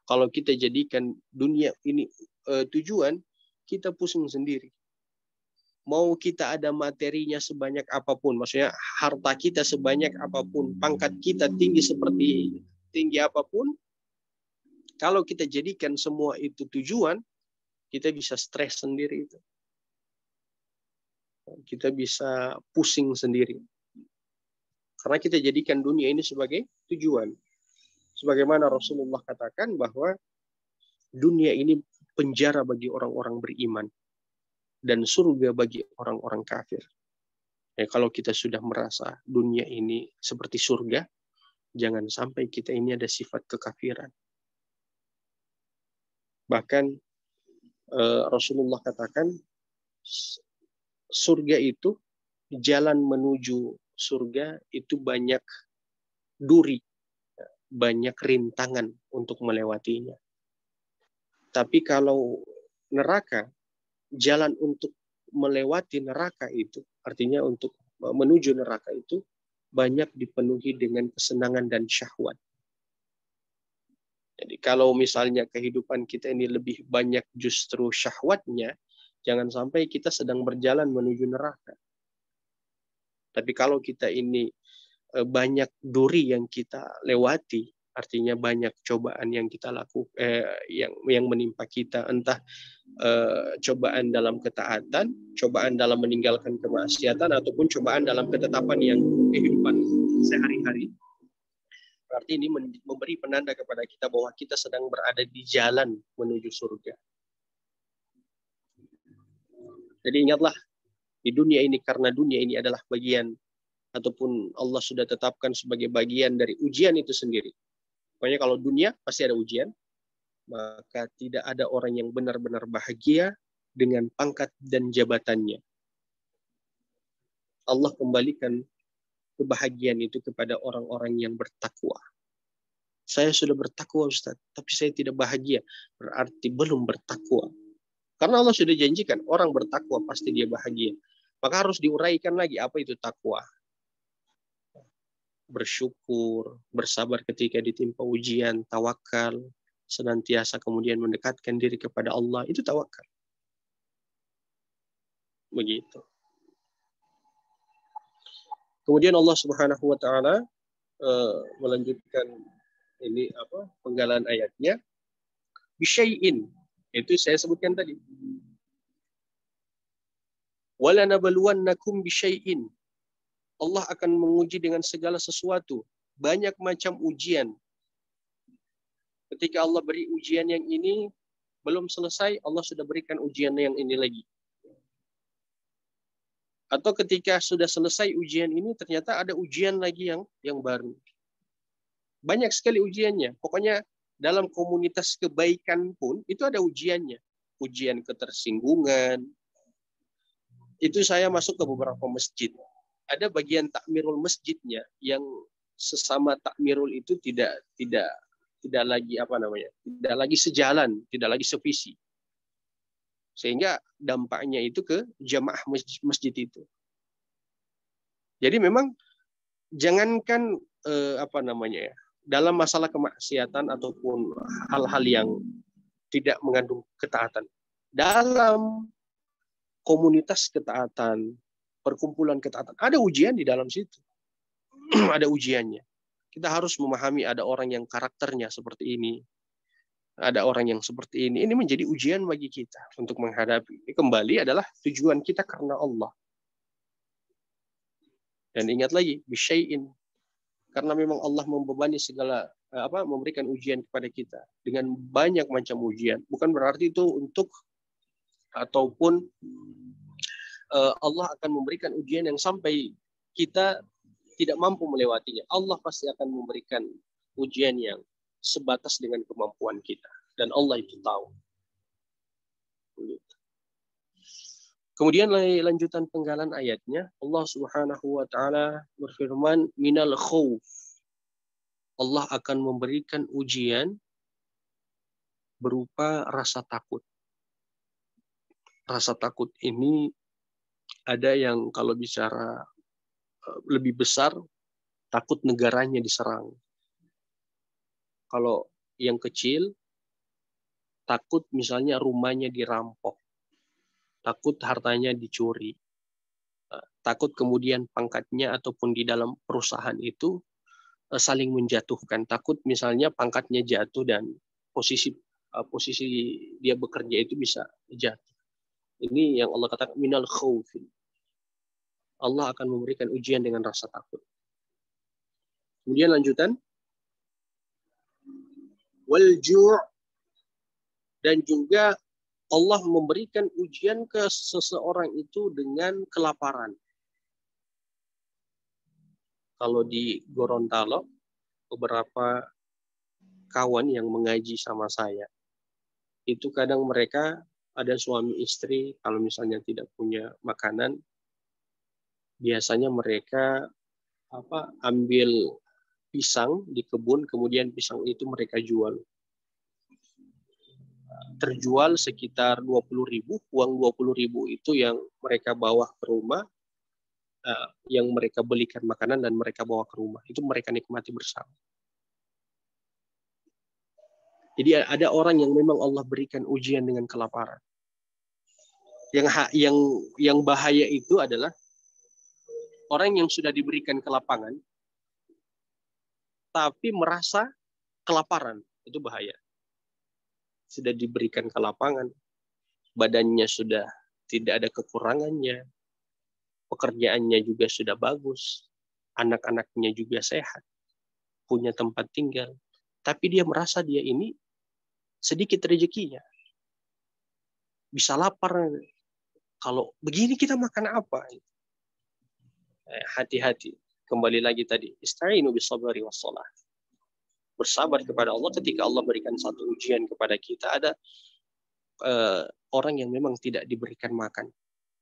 Kalau kita jadikan dunia ini tujuan, kita pusing sendiri. Mau kita ada materinya sebanyak apapun, maksudnya harta kita sebanyak apapun, pangkat kita tinggi apapun, kalau kita jadikan semua itu tujuan, kita bisa stres sendiri itu. Kita bisa pusing sendiri. Karena kita jadikan dunia ini sebagai tujuan. Sebagaimana Rasulullah katakan bahwa dunia ini penjara bagi orang-orang beriman dan surga bagi orang-orang kafir. Ya, kalau kita sudah merasa dunia ini seperti surga, jangan sampai kita ini ada sifat kekafiran. Bahkan Rasulullah katakan surga itu, jalan menuju surga itu banyak duri, banyak rintangan untuk melewatinya. Tapi kalau neraka, jalan untuk melewati neraka itu, artinya untuk menuju neraka itu, banyak dipenuhi dengan kesenangan dan syahwat. Jadi kalau misalnya kehidupan kita ini lebih banyak justru syahwatnya, jangan sampai kita sedang berjalan menuju neraka. Tapi kalau kita ini banyak duri yang kita lewati, Artinya banyak cobaan yang kita lakukan, yang menimpa kita, entah cobaan dalam ketaatan, cobaan dalam meninggalkan kemaksiatan, ataupun cobaan dalam ketetapan yang kehidupan sehari-hari. Berarti ini memberi penanda kepada kita bahwa kita sedang berada di jalan menuju surga. Jadi ingatlah, di dunia ini, karena dunia ini adalah bagian, ataupun Allah sudah tetapkan sebagai bagian dari ujian itu sendiri. Pokoknya kalau dunia pasti ada ujian, maka tidak ada orang yang benar-benar bahagia dengan pangkat dan jabatannya. Allah kembalikan kebahagiaan itu kepada orang-orang yang bertakwa. Saya sudah bertakwa, Ustaz, tapi saya tidak bahagia. Berarti belum bertakwa. Karena Allah sudah janjikan, orang bertakwa pasti dia bahagia. Maka harus diuraikan lagi, apa itu takwa. Bersyukur, bersabar ketika ditimpa ujian, tawakal, senantiasa kemudian mendekatkan diri kepada Allah, itu tawakal. Begitu. Kemudian Allah Subhanahu wa taala melanjutkan ini penggalan ayatnya, bisyai'in, itu saya sebutkan tadi. Wala nabluwannakum bisyai'in. Allah akan menguji dengan segala sesuatu, banyak macam ujian. Ketika Allah beri ujian yang ini belum selesai, Allah sudah berikan ujian yang ini lagi. Atau ketika sudah selesai ujian ini, ternyata ada ujian lagi yang baru. Banyak sekali ujiannya. Pokoknya dalam komunitas kebaikan pun itu ada ujiannya. Ujian ketersinggungan. Itu saya masuk ke beberapa masjid. Ada bagian takmirul masjidnya yang sesama takmirul itu tidak lagi tidak lagi sejalan, tidak lagi sevisi, sehingga dampaknya itu ke jamaah masjid itu. Jadi memang jangankan dalam masalah kemaksiatan ataupun hal-hal yang tidak mengandung ketaatan, dalam komunitas ketaatan, perkumpulan ketaatan, ada ujian di dalam situ. Ada ujiannya. Kita harus memahami ada orang yang karakternya seperti ini. Ada orang yang seperti ini. Ini menjadi ujian bagi kita untuk menghadapi. Kembali adalah tujuan kita karena Allah. Dan ingat lagi, bisyai'in. Karena memang Allah membebani segala, memberikan ujian kepada kita. Dengan banyak macam ujian. Bukan berarti itu untuk, ataupun Allah akan memberikan ujian yang sampai kita tidak mampu melewatinya. Allah pasti akan memberikan ujian yang sebatas dengan kemampuan kita. Dan Allah itu tahu. Kemudian lanjutan penggalan ayatnya, Allah Subhanahu wa taala berfirman, minal khauf. Allah akan memberikan ujian berupa rasa takut. Rasa takut ini ada yang kalau bicara lebih besar, takut negaranya diserang. Kalau yang kecil, takut misalnya rumahnya dirampok. Takut hartanya dicuri. Takut kemudian pangkatnya ataupun di dalam perusahaan itu saling menjatuhkan. Takut misalnya pangkatnya jatuh dan posisi dia bekerja itu bisa jatuh. Ini yang Allah katakan minal khaufin. Allah akan memberikan ujian dengan rasa takut. Kemudian lanjutan, wal ju', dan juga Allah memberikan ujian ke seseorang itu dengan kelaparan. Kalau di Gorontalo, beberapa kawan yang mengaji sama saya, itu kadang mereka ada suami istri, kalau misalnya tidak punya makanan, biasanya mereka ambil pisang di kebun, kemudian pisang itu mereka jual. Terjual sekitar 20.000, uang 20.000 itu yang mereka bawa ke rumah, yang mereka belikan makanan dan mereka bawa ke rumah. Itu mereka nikmati bersama. Jadi ada orang yang memang Allah berikan ujian dengan kelaparan. Yang bahaya itu adalah orang yang sudah diberikan kelapangan, tapi merasa kelaparan, itu bahaya. Sudah diberikan ke lapangan, badannya sudah tidak ada kekurangannya, pekerjaannya juga sudah bagus, anak-anaknya juga sehat, punya tempat tinggal, tapi dia merasa dia ini sedikit rezekinya, bisa lapar. Kalau begini kita makan apa? Hati-hati. Kembali lagi tadi, ista'inu bisabari wassalah. Bersabar kepada Allah ketika Allah berikan satu ujian kepada kita. Ada orang yang memang tidak diberikan makan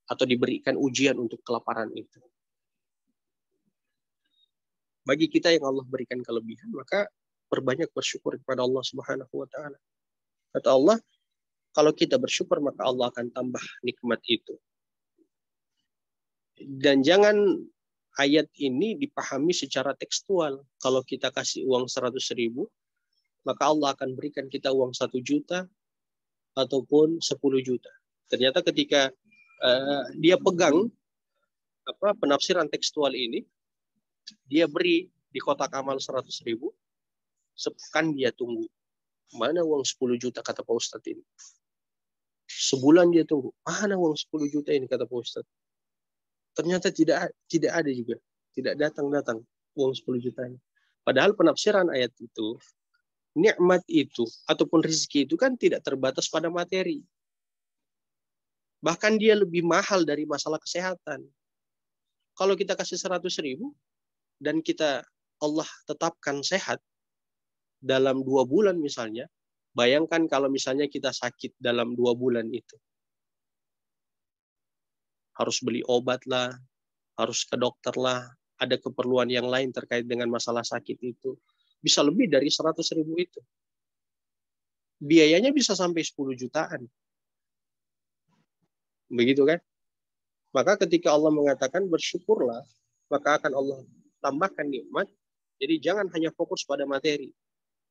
atau diberikan ujian untuk kelaparan itu. Bagi kita yang Allah berikan kelebihan, maka perbanyak bersyukur kepada Allah Subhanahu wa taala. Kata Allah, kalau kita bersyukur maka Allah akan tambah nikmat itu. Dan jangan ayat ini dipahami secara tekstual. Kalau kita kasih uang 100.000, maka Allah akan berikan kita uang 1 juta ataupun 10 juta. Ternyata ketika dia pegang penafsiran tekstual ini, dia beri di kotak amal 100.000, sepekan dia tunggu. Mana uang 10 juta kata Pak Ustadz ini? Sebulan dia tunggu. Mana uang 10 juta ini kata Pak Ustadz? Ternyata tidak ada juga. Tidak datang uang 10 juta ini. Padahal penafsiran ayat itu, nikmat itu ataupun rezeki itu kan tidak terbatas pada materi. Bahkan dia lebih mahal dari masalah kesehatan. Kalau kita kasih 100.000 dan Allah tetapkan sehat dalam 2 bulan misalnya, bayangkan kalau misalnya kita sakit dalam 2 bulan itu. Harus beli obat lah, harus ke dokter lah, ada keperluan yang lain terkait dengan masalah sakit itu. Bisa lebih dari 100.000 itu. Biayanya bisa sampai 10 jutaan. Begitu kan? Maka ketika Allah mengatakan bersyukurlah, maka akan Allah tambahkan nikmat. Jadi jangan hanya fokus pada materi.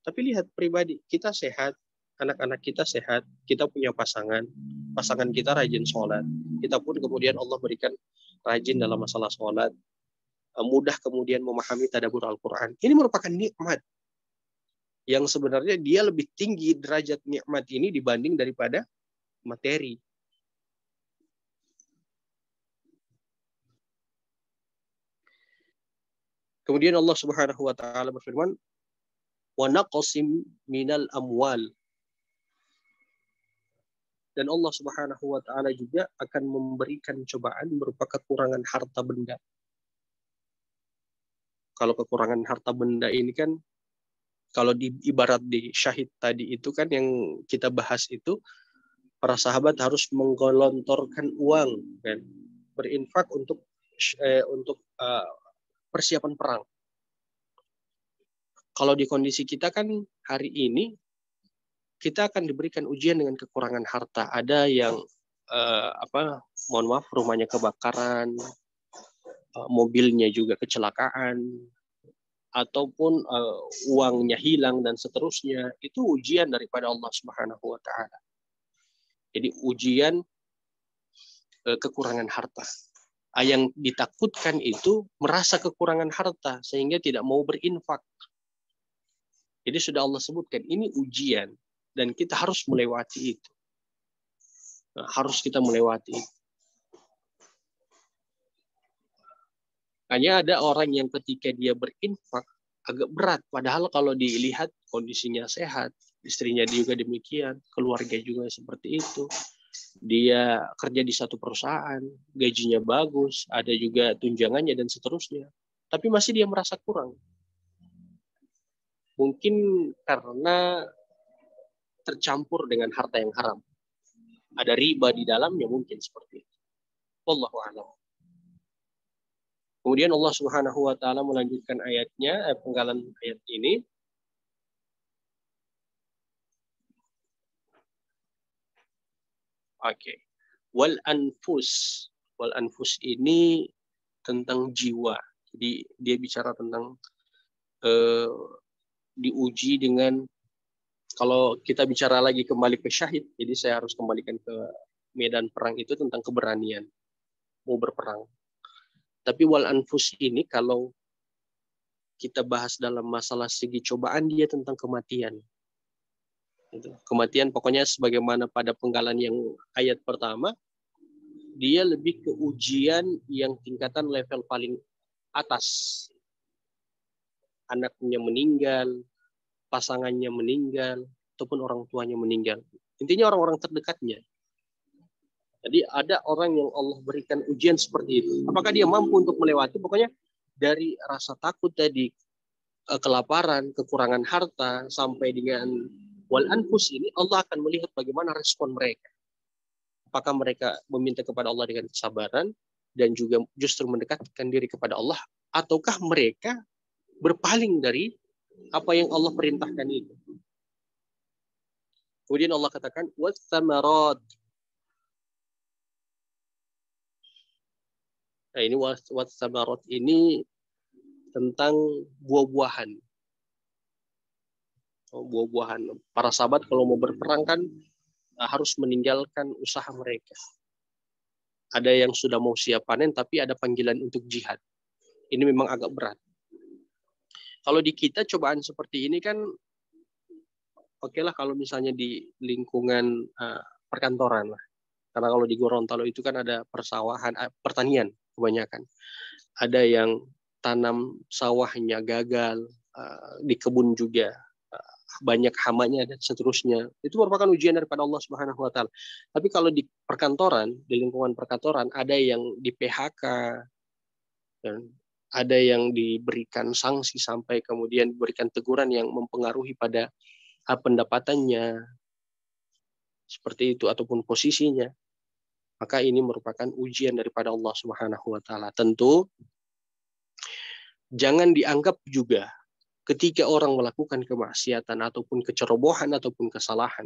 Tapi lihat pribadi, kita sehat, anak-anak kita sehat, kita punya pasangan kita rajin sholat, kita pun kemudian Allah berikan rajin dalam masalah sholat, mudah kemudian memahami tadabbur Al-Quran. Ini merupakan nikmat yang sebenarnya dia lebih tinggi derajat nikmat ini dibanding daripada materi. Kemudian Allah Subhanahu wa taala berfirman, "Wa naqsim minal amwal." Dan Allah Subhanahu wa taala juga akan memberikan cobaan berupa kekurangan harta benda. Kalau kekurangan harta benda ini kan, kalau ibarat di syahid tadi itu kan yang kita bahas itu, para sahabat harus menggelontorkan uang kan, berinfak untuk persiapan perang. Kalau di kondisi kita kan hari ini kita akan diberikan ujian dengan kekurangan harta. Ada yang mohon maaf, rumahnya kebakaran, mobilnya juga kecelakaan, ataupun uangnya hilang dan seterusnya. Itu ujian daripada Allah Subhanahu wa taala. Jadi ujian kekurangan harta. Yang ditakutkan itu merasa kekurangan harta sehingga tidak mau berinfak. Jadi sudah Allah sebutkan ini ujian dan kita harus melewati itu. Harus kita melewati itu. Hanya ada orang yang ketika dia berinfak agak berat, padahal kalau dilihat kondisinya sehat, istrinya juga demikian, keluarga juga seperti itu. Dia kerja di satu perusahaan, gajinya bagus, ada juga tunjangannya dan seterusnya. Tapi masih dia merasa kurang. Mungkin karena tercampur dengan harta yang haram. Ada riba di dalamnya mungkin seperti itu. Wallahu a'lam. Kemudian Allah Subhanahu wa taala melanjutkan ayatnya, penggalan ayat ini. Oke. Wal anfus. Wal anfus ini tentang jiwa. Jadi dia bicara tentang diuji dengan, kalau kita bicara lagi kembali ke syahid, jadi saya harus kembalikan ke medan perang itu tentang keberanian mau berperang. Tapi wal anfus ini kalau kita bahas dalam masalah segi cobaan dia tentang kematian. Kematian pokoknya sebagaimana pada penggalan yang ayat pertama, dia lebih ke ujian yang tingkatan level paling atas. Anaknya meninggal, pasangannya meninggal, ataupun orang tuanya meninggal. Intinya orang-orang terdekatnya. Jadi ada orang yang Allah berikan ujian seperti itu. Apakah dia mampu untuk melewati? Pokoknya dari rasa takut tadi, kelaparan, kekurangan harta, sampai dengan wal anfus ini, Allah akan melihat bagaimana respon mereka. Apakah mereka meminta kepada Allah dengan kesabaran dan juga justru mendekatkan diri kepada Allah, ataukah mereka berpaling dari apa yang Allah perintahkan itu. Kemudian Allah katakan watsamarat. Nah, ini watsamarat ini tentang buah-buahan. Buah-buahan. Para sahabat kalau mau berperang kan harus meninggalkan usaha mereka. Ada yang sudah mau siap panen tapi ada panggilan untuk jihad. Ini memang agak berat. Kalau di kita cobaan seperti ini kan oke lah kalau misalnya di lingkungan perkantoran lah. Karena kalau di Gorontalo itu kan ada persawahan, pertanian kebanyakan. Ada yang tanam sawahnya gagal, di kebun juga banyak hamanya dan seterusnya. Itu merupakan ujian daripada Allah Subhanahu wa taala. Tapi kalau di perkantoran, di lingkungan perkantoran ada yang di PHK dan ada yang diberikan sanksi sampai kemudian diberikan teguran yang mempengaruhi pada pendapatannya seperti itu ataupun posisinya. Maka ini merupakan ujian daripada Allah Subhanahu wa taala. Tentu jangan dianggap juga ketika orang melakukan kemaksiatan ataupun kecerobohan ataupun kesalahan,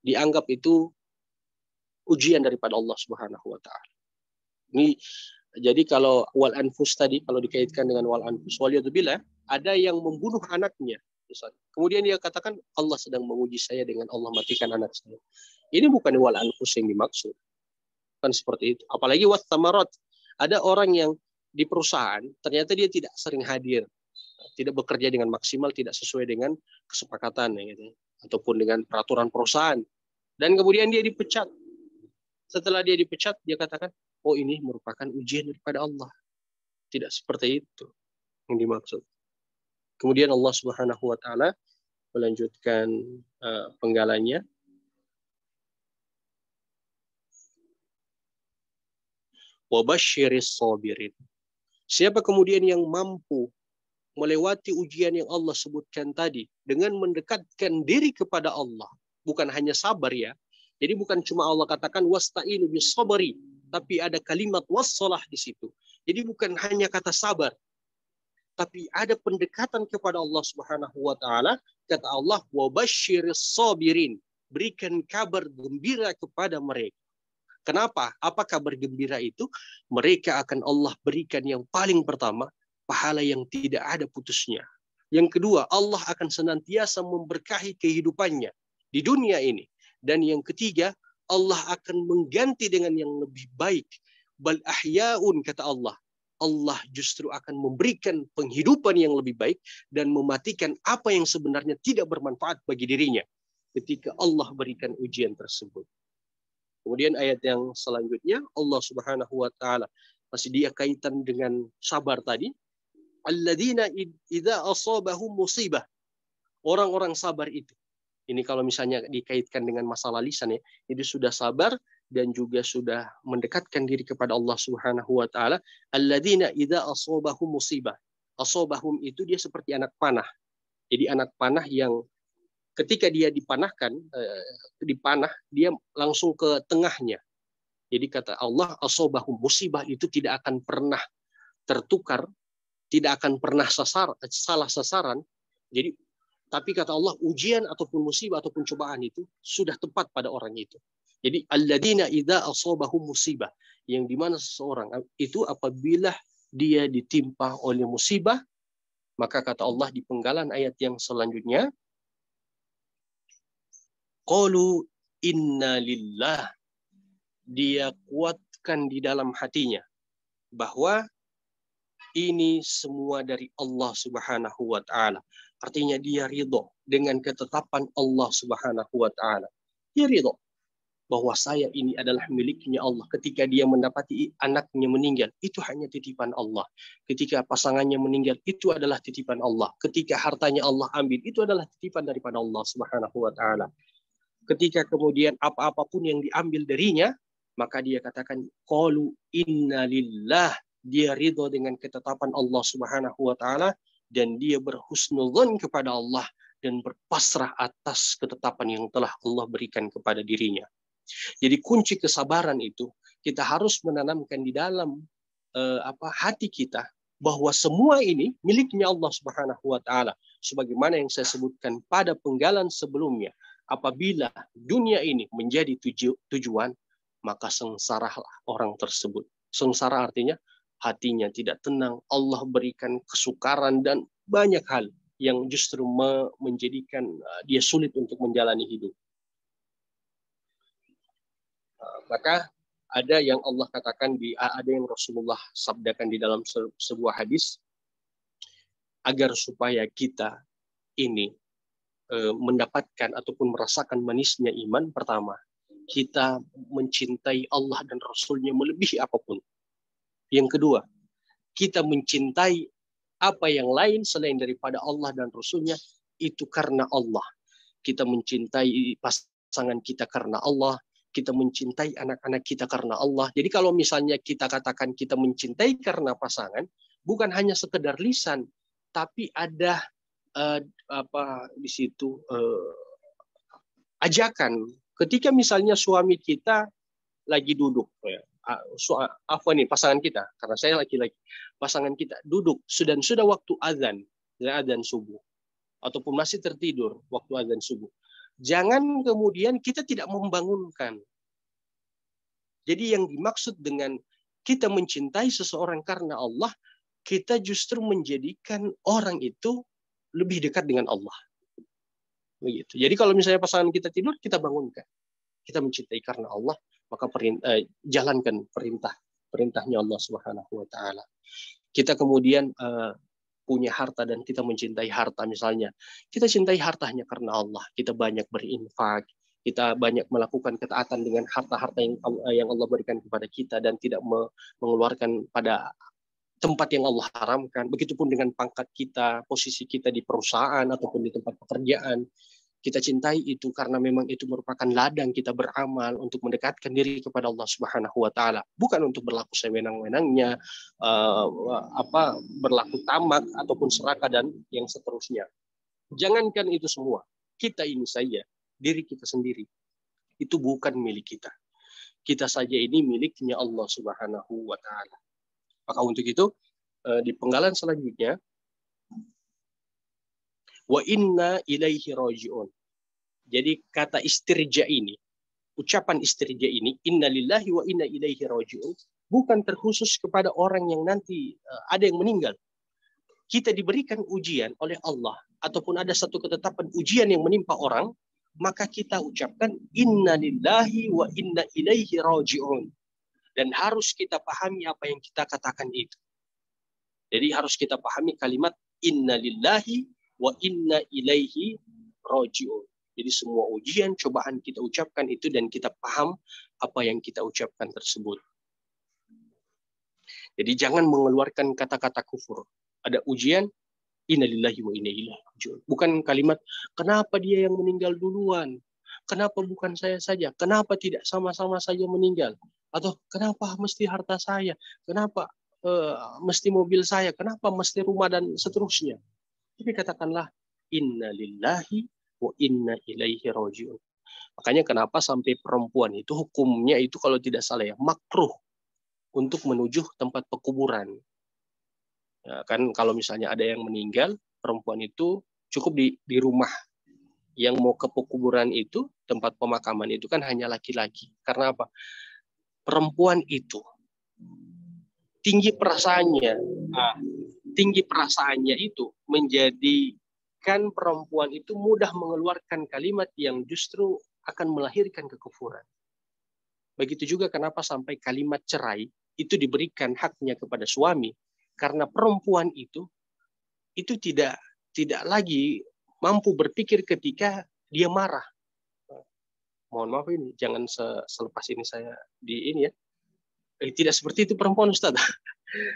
dianggap itu ujian daripada Allah Subhanahu wa taala. Ini jadi kalau wal anfus tadi, kalau dikaitkan dengan wal anfus, waliyadzubillah, ada yang membunuh anaknya. Kemudian dia katakan, Allah sedang menguji saya dengan Allah matikan anak saya. Ini bukan wal anfus yang dimaksud. Kan seperti itu. Apalagi watsamarat. Ada orang yang di perusahaan, ternyata dia tidak sering hadir. Tidak bekerja dengan maksimal, tidak sesuai dengan kesepakatan. Gitu. Ataupun dengan peraturan perusahaan. Dan kemudian dia dipecat. Setelah dia dipecat, dia katakan, oh ini merupakan ujian daripada Allah. Tidak seperti itu yang dimaksud. Kemudian Allah Subhanahu wa taala melanjutkan penggalannya. Wa basyiris sabirin. Siapa kemudian yang mampu melewati ujian yang Allah sebutkan tadi dengan mendekatkan diri kepada Allah, bukan hanya sabar ya. Jadi bukan cuma Allah katakan wasta'inu bis sabri, tapi ada kalimat wassalah di situ. Jadi bukan hanya kata sabar, tapi ada pendekatan kepada Allah Subhanahu wa taala. Kata Allah, wa basyiris sabirin, berikan kabar gembira kepada mereka. Kenapa? Apa kabar gembira itu? Mereka akan Allah berikan yang paling pertama, pahala yang tidak ada putusnya. Yang kedua, Allah akan senantiasa memberkahi kehidupannya di dunia ini. Dan yang ketiga, Allah akan mengganti dengan yang lebih baik. Bal ahyaun, kata Allah. Allah justru akan memberikan penghidupan yang lebih baik dan mematikan apa yang sebenarnya tidak bermanfaat bagi dirinya ketika Allah berikan ujian tersebut. Kemudian ayat yang selanjutnya, Allah Subhanahu wa taala masih dia kaitan dengan sabar tadi. Alladzina idza asabahum musibah. Orang-orang sabar itu. Ini kalau misalnya dikaitkan dengan masalah lisan ya, itu sudah sabar dan juga sudah mendekatkan diri kepada Allah Subhanahu wa taala. Alladzina idza asabahum musibah. Asabahum itu dia seperti anak panah. Jadi anak panah yang ketika dia dipanah, dia langsung ke tengahnya. Jadi kata Allah, asabahum, musibah itu tidak akan pernah tertukar, tidak akan pernah salah sasaran. Jadi tapi kata Allah, ujian ataupun musibah ataupun cobaan itu sudah tepat pada orang itu. Jadi alladzina idza asabahum musibah, yang dimana seseorang itu apabila dia ditimpa oleh musibah, maka kata Allah di penggalan ayat yang selanjutnya, qalu inna lillah, dia kuatkan di dalam hatinya bahwa Ini semua dari Allah Subhanahu wa taala. Artinya dia ridho dengan ketetapan Allah Subhanahu wa taala. Dia ridho bahwa saya ini adalah miliknya Allah. Ketika dia mendapati anaknya meninggal, itu hanya titipan Allah. Ketika pasangannya meninggal, itu adalah titipan Allah. Ketika hartanya Allah ambil, itu adalah titipan daripada Allah Subhanahu wa taala. Ketika kemudian apa-apapun yang diambil darinya, maka dia katakan qalu inna lillah. Dia ridho dengan ketetapan Allah Subhanahu wa taala dan dia berhusnudzon kepada Allah dan berpasrah atas ketetapan yang telah Allah berikan kepada dirinya. Jadi kunci kesabaran itu kita harus menanamkan di dalam hati kita bahwa semua ini miliknya Allah Subhanahu wa taala. Sebagaimana yang saya sebutkan pada penggalan sebelumnya, apabila dunia ini menjadi tujuan, maka sengsaralah orang tersebut. Sengsara artinya hatinya tidak tenang, Allah berikan kesukaran dan banyak hal yang justru menjadikan dia sulit untuk menjalani hidup. Maka ada yang Allah katakan ada yang Rasulullah sabdakan di dalam sebuah hadis agar supaya kita ini mendapatkan ataupun merasakan manisnya iman. Pertama, kita mencintai Allah dan Rasulnya melebihi apapun. Yang kedua, kita mencintai apa yang lain selain daripada Allah dan Rasulnya itu karena Allah. Kita mencintai pasangan kita karena Allah, kita mencintai anak-anak kita karena Allah. Jadi kalau misalnya kita katakan kita mencintai karena pasangan, bukan hanya sekedar lisan, tapi ada di situ ajakan. Ketika misalnya suami kita lagi duduk, apa nih pasangan kita? Karena saya laki-laki, pasangan kita duduk sudah waktu azan subuh, ataupun masih tertidur waktu azan subuh. Jangan kemudian kita tidak membangunkan. Jadi yang dimaksud dengan kita mencintai seseorang karena Allah, kita justru menjadikan orang itu lebih dekat dengan Allah. Begitu. Jadi kalau misalnya pasangan kita tidur, kita bangunkan. Kita mencintai karena Allah, maka jalankan perintahnya Allah Subhanahu wa taala. Kita kemudian punya harta dan kita mencintai harta misalnya. Kita cintai hartanya karena Allah. Kita banyak berinfak, kita banyak melakukan ketaatan dengan harta-harta yang Allah berikan kepada kita dan tidak mengeluarkan pada tempat yang Allah haramkan. Begitupun dengan pangkat kita, posisi kita di perusahaan ataupun di tempat pekerjaan. Kita cintai itu karena memang itu merupakan ladang kita beramal untuk mendekatkan diri kepada Allah Subhanahu wa taala, bukan untuk berlaku sewenang-wenangnya, berlaku tamak ataupun serakah dan yang seterusnya. Jangankan itu semua, kita ini saja, diri kita sendiri itu bukan milik kita. Kita saja ini miliknya Allah Subhanahu wa taala. Maka untuk itu di penggalan selanjutnya, wa inna ilaihi raji'un. Jadi kata istirja ini, ucapan istirja ini, inna lillahi wa inna ilaihi raji'un, bukan terkhusus kepada orang yang nanti ada yang meninggal. Kita diberikan ujian oleh Allah, ataupun ada satu ketetapan ujian yang menimpa orang, maka kita ucapkan inna lillahi wa inna ilaihi raji'un. Dan harus kita pahami apa yang kita katakan itu. Jadi harus kita pahami kalimat inna lillahi wa inna ilaihi raji'un. Jadi semua ujian, cobaan kita ucapkan itu dan kita paham apa yang kita ucapkan tersebut. Jadi jangan mengeluarkan kata-kata kufur. Ada ujian, inna lillahi wa inna ilaihi raji'un. Bukan kalimat, kenapa dia yang meninggal duluan? Kenapa bukan saya saja? Kenapa tidak sama-sama saja meninggal? Atau kenapa mesti harta saya? Kenapa mesti mobil saya? Kenapa mesti rumah dan seterusnya? Tapi katakanlah inna lillahi wa inna ilaihi raji'un. Makanya kenapa sampai perempuan itu hukumnya itu kalau tidak salah ya makruh untuk menuju tempat pekuburan. Ya, kan kalau misalnya ada yang meninggal, perempuan itu cukup di rumah. Yang mau ke pekuburan itu, tempat pemakaman itu kan hanya laki-laki. Karena apa? Perempuan itu tinggi perasaannya itu menjadikan perempuan itu mudah mengeluarkan kalimat yang justru akan melahirkan kekufuran. Begitu juga kenapa sampai kalimat cerai itu diberikan haknya kepada suami, Karena perempuan itu tidak lagi mampu berpikir ketika dia marah. Mohon maaf ini, jangan selepas ini saya di ini ya. Tidak seperti itu perempuan, Ustaz.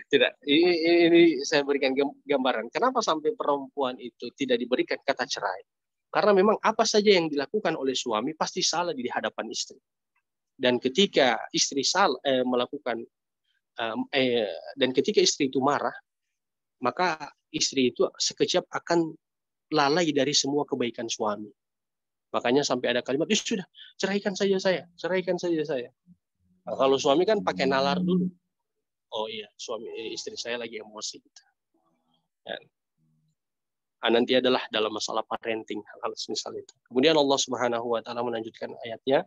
Tidak. Ini saya berikan gambaran. Kenapa sampai perempuan itu tidak diberikan kata cerai? Karena memang apa saja yang dilakukan oleh suami pasti salah di hadapan istri. Dan ketika istri melakukan dan ketika istri itu marah, maka istri itu sekejap akan lalai dari semua kebaikan suami. Makanya sampai ada kalimat, sudah, ceraikan saja saya, ceraikan saja saya. Nah, kalau suami kan pakai nalar dulu. Oh iya, istri saya lagi emosi. Ya. Nanti adalah dalam masalah parenting, hal-hal semisal itu. Kemudian Allah Subhanahu wa taala melanjutkan ayatnya.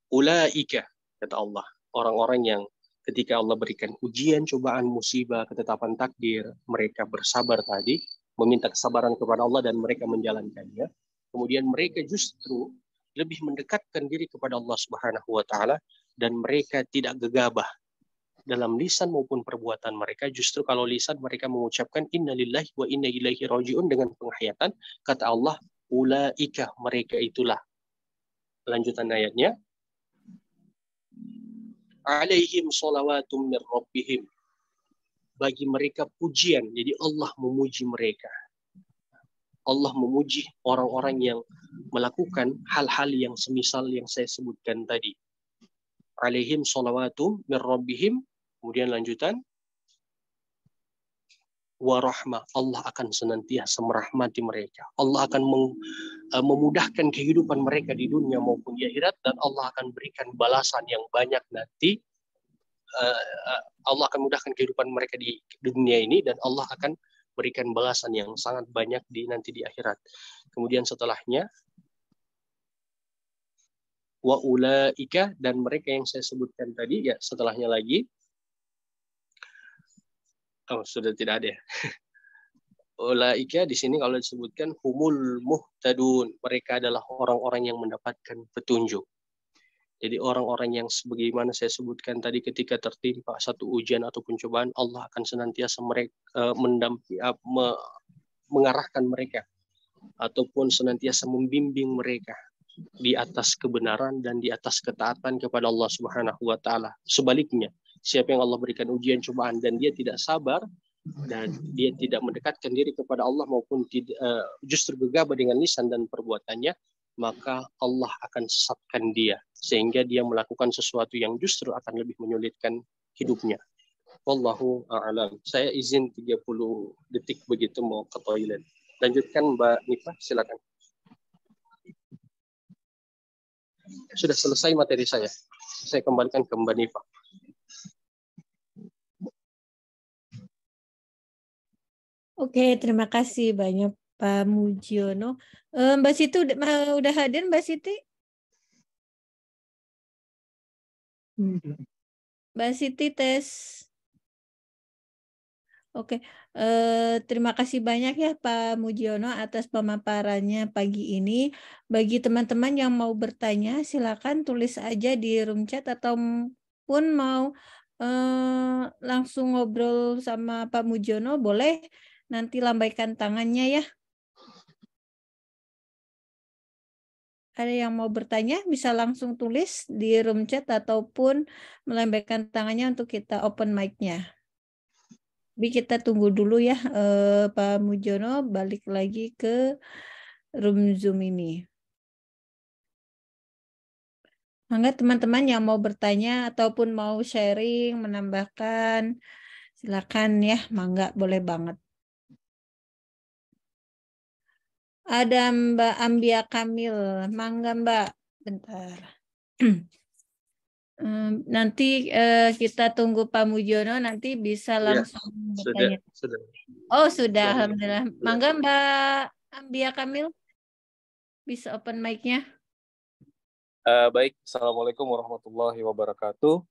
Ulaika, kata Allah, orang-orang yang ketika Allah berikan ujian, cobaan, musibah, ketetapan takdir, mereka bersabar tadi, meminta kesabaran kepada Allah dan mereka menjalankannya. Kemudian mereka justru lebih mendekatkan diri kepada Allah Subhanahu wa taala dan mereka tidak gegabah dalam lisan maupun perbuatan mereka. Justru kalau lisan mereka mengucapkan innalillahi wa inna ilaihi rajiun dengan penghayatan, kata Allah, ulaika, mereka itulah. Lanjutan ayatnya, alaihim shalawatum min rabbihim, bagi mereka pujian. Jadi Allah memuji mereka. Allah memuji orang-orang yang melakukan hal-hal yang semisal yang saya sebutkan tadi. Alaihim shalawatum min rabbihim, kemudian lanjutan, warahmah, Allah akan senantiasa merahmati mereka. Allah akan memudahkan kehidupan mereka di dunia maupun di akhirat, dan Allah akan berikan balasan yang banyak nanti. Allah akan mudahkan kehidupan mereka di dunia ini dan Allah akan berikan balasan yang sangat banyak nanti di akhirat. Kemudian setelahnya, wa ulaika, dan mereka yang saya sebutkan tadi, ya setelahnya lagi, sudah tidak ada ya. Ulaika di sini kalau disebutkan humul muhtadun, mereka adalah orang-orang yang mendapatkan petunjuk. Jadi orang-orang yang sebagaimana saya sebutkan tadi, ketika tertimpa satu ujian ataupun cobaan, Allah akan senantiasa mengarahkan mereka ataupun senantiasa membimbing mereka di atas kebenaran dan di atas ketaatan kepada Allah Subhanahu wa taala. Sebaliknya, siapa yang Allah berikan ujian cobaan dan dia tidak sabar dan dia tidak mendekatkan diri kepada Allah maupun justru gegabah dengan lisan dan perbuatannya, maka Allah akan sesatkan dia sehingga dia melakukan sesuatu yang justru akan lebih menyulitkan hidupnya. Wallahu a'lam. Saya izin 30 detik begitu mau ke toilet. Lanjutkan Mbak Nifa, silakan. Sudah selesai materi saya. Saya kembalikan ke Mbak Nifa. Oke, terima kasih banyak Pak Mujiono. Mbak Siti udah hadir, Mbak Siti? Mbak Siti tes. Oke, terima kasih banyak ya Pak Mujiono atas pemaparannya pagi ini. Bagi teman-teman yang mau bertanya, silakan tulis aja di room chat ataupun mau langsung ngobrol sama Pak Mujiono, boleh nanti lambaikan tangannya ya. Ada yang mau bertanya, bisa langsung tulis di room chat ataupun melambaikan tangannya untuk kita open mic-nya. Tapi kita tunggu dulu ya, Pak Mujiono balik lagi ke room Zoom ini. Mangga teman-teman yang mau bertanya ataupun mau sharing, menambahkan, silakan ya, mangga, boleh banget. Ada Mbak Ambia Kamil, mangga Mbak, bentar. Nanti kita tunggu Pak Mujiono, nanti bisa langsung bertanya. Sudah. Oh sudah, alhamdulillah. Mangga Mbak Ambia Kamil, bisa open mic-nya. Baik, Assalamualaikum warahmatullahi wabarakatuh.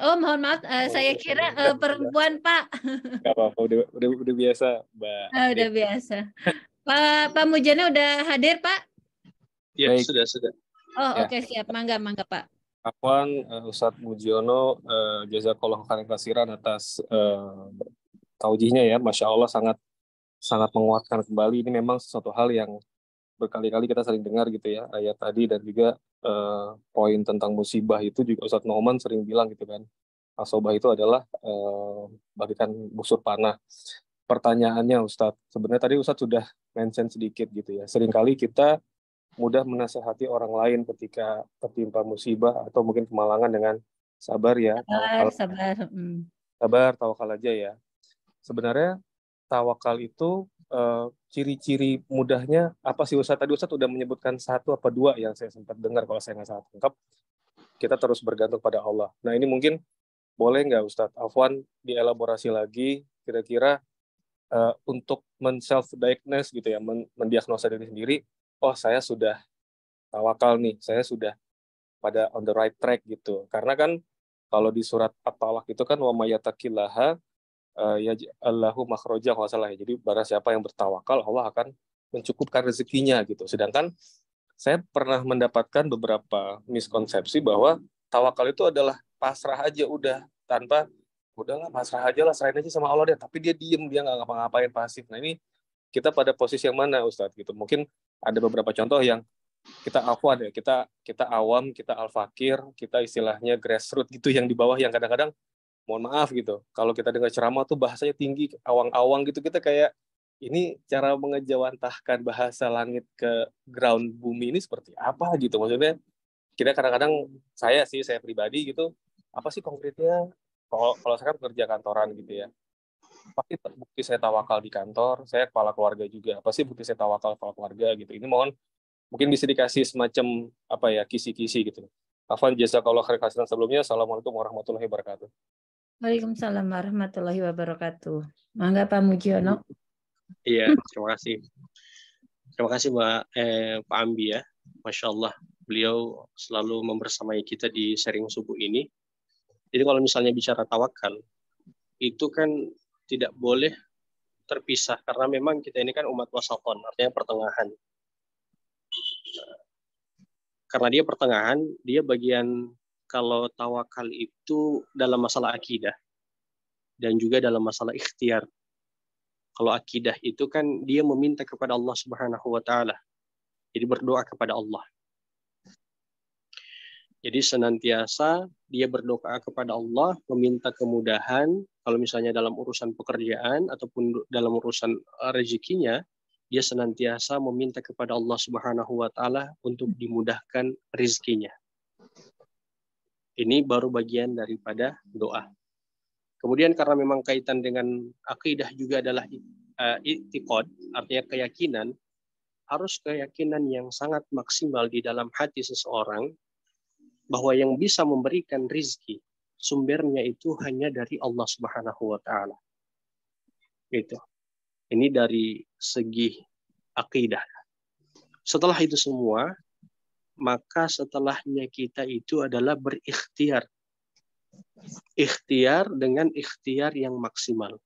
Oh mohon maaf, saya kira perempuan Pak. Gak apa-apa, udah biasa Mbak. Udah biasa. Pak Mujiono udah hadir Pak? Ya, sudah. Oh oke, siap, mangga Pak. Afwan, Ustadz Mujiono, jazakallahu khairan katsiran atas taujihnya ya. Masya Allah, sangat sangat menguatkan kembali. Ini memang sesuatu hal yang berkali-kali kita sering dengar gitu ya, ayat tadi, dan juga poin tentang musibah itu juga Ustadz Noman sering bilang gitu kan. Asobah itu adalah bagikan busur panah. Pertanyaannya Ustadz, sebenarnya tadi Ustadz sudah mention sedikit gitu ya. Seringkali kita mudah menasehati orang lain ketika tertimpa musibah atau mungkin kemalangan dengan sabar ya, Sabar. tawakal aja ya. Sebenarnya tawakal itu ciri-ciri mudahnya apa sih Ustadz? Tadi Ustadz udah menyebutkan satu apa dua yang saya sempat dengar, kalau saya nggak salah tangkap. Kita terus bergantung pada Allah. Nah ini mungkin boleh nggak Ustadz Afwan dielaborasi lagi kira-kira untuk men-self-diagnose gitu ya, mendiagnosa diri sendiri, oh saya sudah tawakal nih, saya sudah pada on the right track gitu. Karena kan kalau di surat At-Talaq itu kan wa mayyataqillaha ya Allahu makhroja kalau salah ya. Jadi barang siapa yang bertawakal, Allah akan mencukupkan rezekinya gitu. Sedangkan saya pernah mendapatkan beberapa miskonsepsi bahwa tawakal itu adalah pasrah aja udah, tanpa udahlah pasrah aja lah, serahin aja sama Allah deh. Tapi dia diem, dia nggak ngapa-ngapain, pasif. Nah ini kita pada posisi yang mana Ustadz gitu? Mungkin ada beberapa contoh yang kita afwan ya, kita awam, kita al-fakir, kita istilahnya grassroots gitu yang di bawah, yang kadang-kadang mohon maaf gitu, kalau kita dengar ceramah tuh bahasanya tinggi, awang-awang gitu, kita kayak ini cara mengejawantahkan bahasa langit ke ground bumi ini seperti apa gitu. Maksudnya kita kadang-kadang, saya pribadi gitu, apa sih konkretnya kalau saya kan kerja kantoran gitu ya, pasti bukti saya tawakal di kantor, saya kepala keluarga juga, apa sih bukti saya tawakal kepala keluarga gitu. Ini mohon mungkin bisa dikasih semacam apa ya, kisi-kisi gitu. Afwan jazakallahu khairan sebelumnya. Assalamualaikum warahmatullahi wabarakatuh. Waalaikumsalam warahmatullahi wabarakatuh. Mangga Pak Mujiono. Iya, terima kasih. Terima kasih Pak Ambi ya. Masya Allah, beliau selalu membersamai kita di sharing subuh ini. Jadi kalau misalnya bicara tawakal, itu kan tidak boleh terpisah, karena memang kita ini kan umat wasaton, artinya pertengahan. Karena dia pertengahan, dia bagian, kalau tawakal itu dalam masalah akidah dan juga dalam masalah ikhtiar. Kalau akidah itu kan dia meminta kepada Allah Subhanahu wa taala. Jadi berdoa kepada Allah. Jadi senantiasa dia berdoa kepada Allah, meminta kemudahan. Kalau misalnya dalam urusan pekerjaan ataupun dalam urusan rezekinya, dia senantiasa meminta kepada Allah Subhanahu wa taala untuk dimudahkan rezekinya. Ini baru bagian daripada doa. Kemudian karena memang kaitan dengan akidah juga adalah i'tiqad, artinya keyakinan, harus keyakinan yang sangat maksimal di dalam hati seseorang bahwa yang bisa memberikan rizki sumbernya itu hanya dari Allah Subhanahu wa taala. Itu. Ini dari segi akidah. Setelah itu semua, maka setelahnya kita itu adalah berikhtiar. Ikhtiar dengan ikhtiar yang maksimal.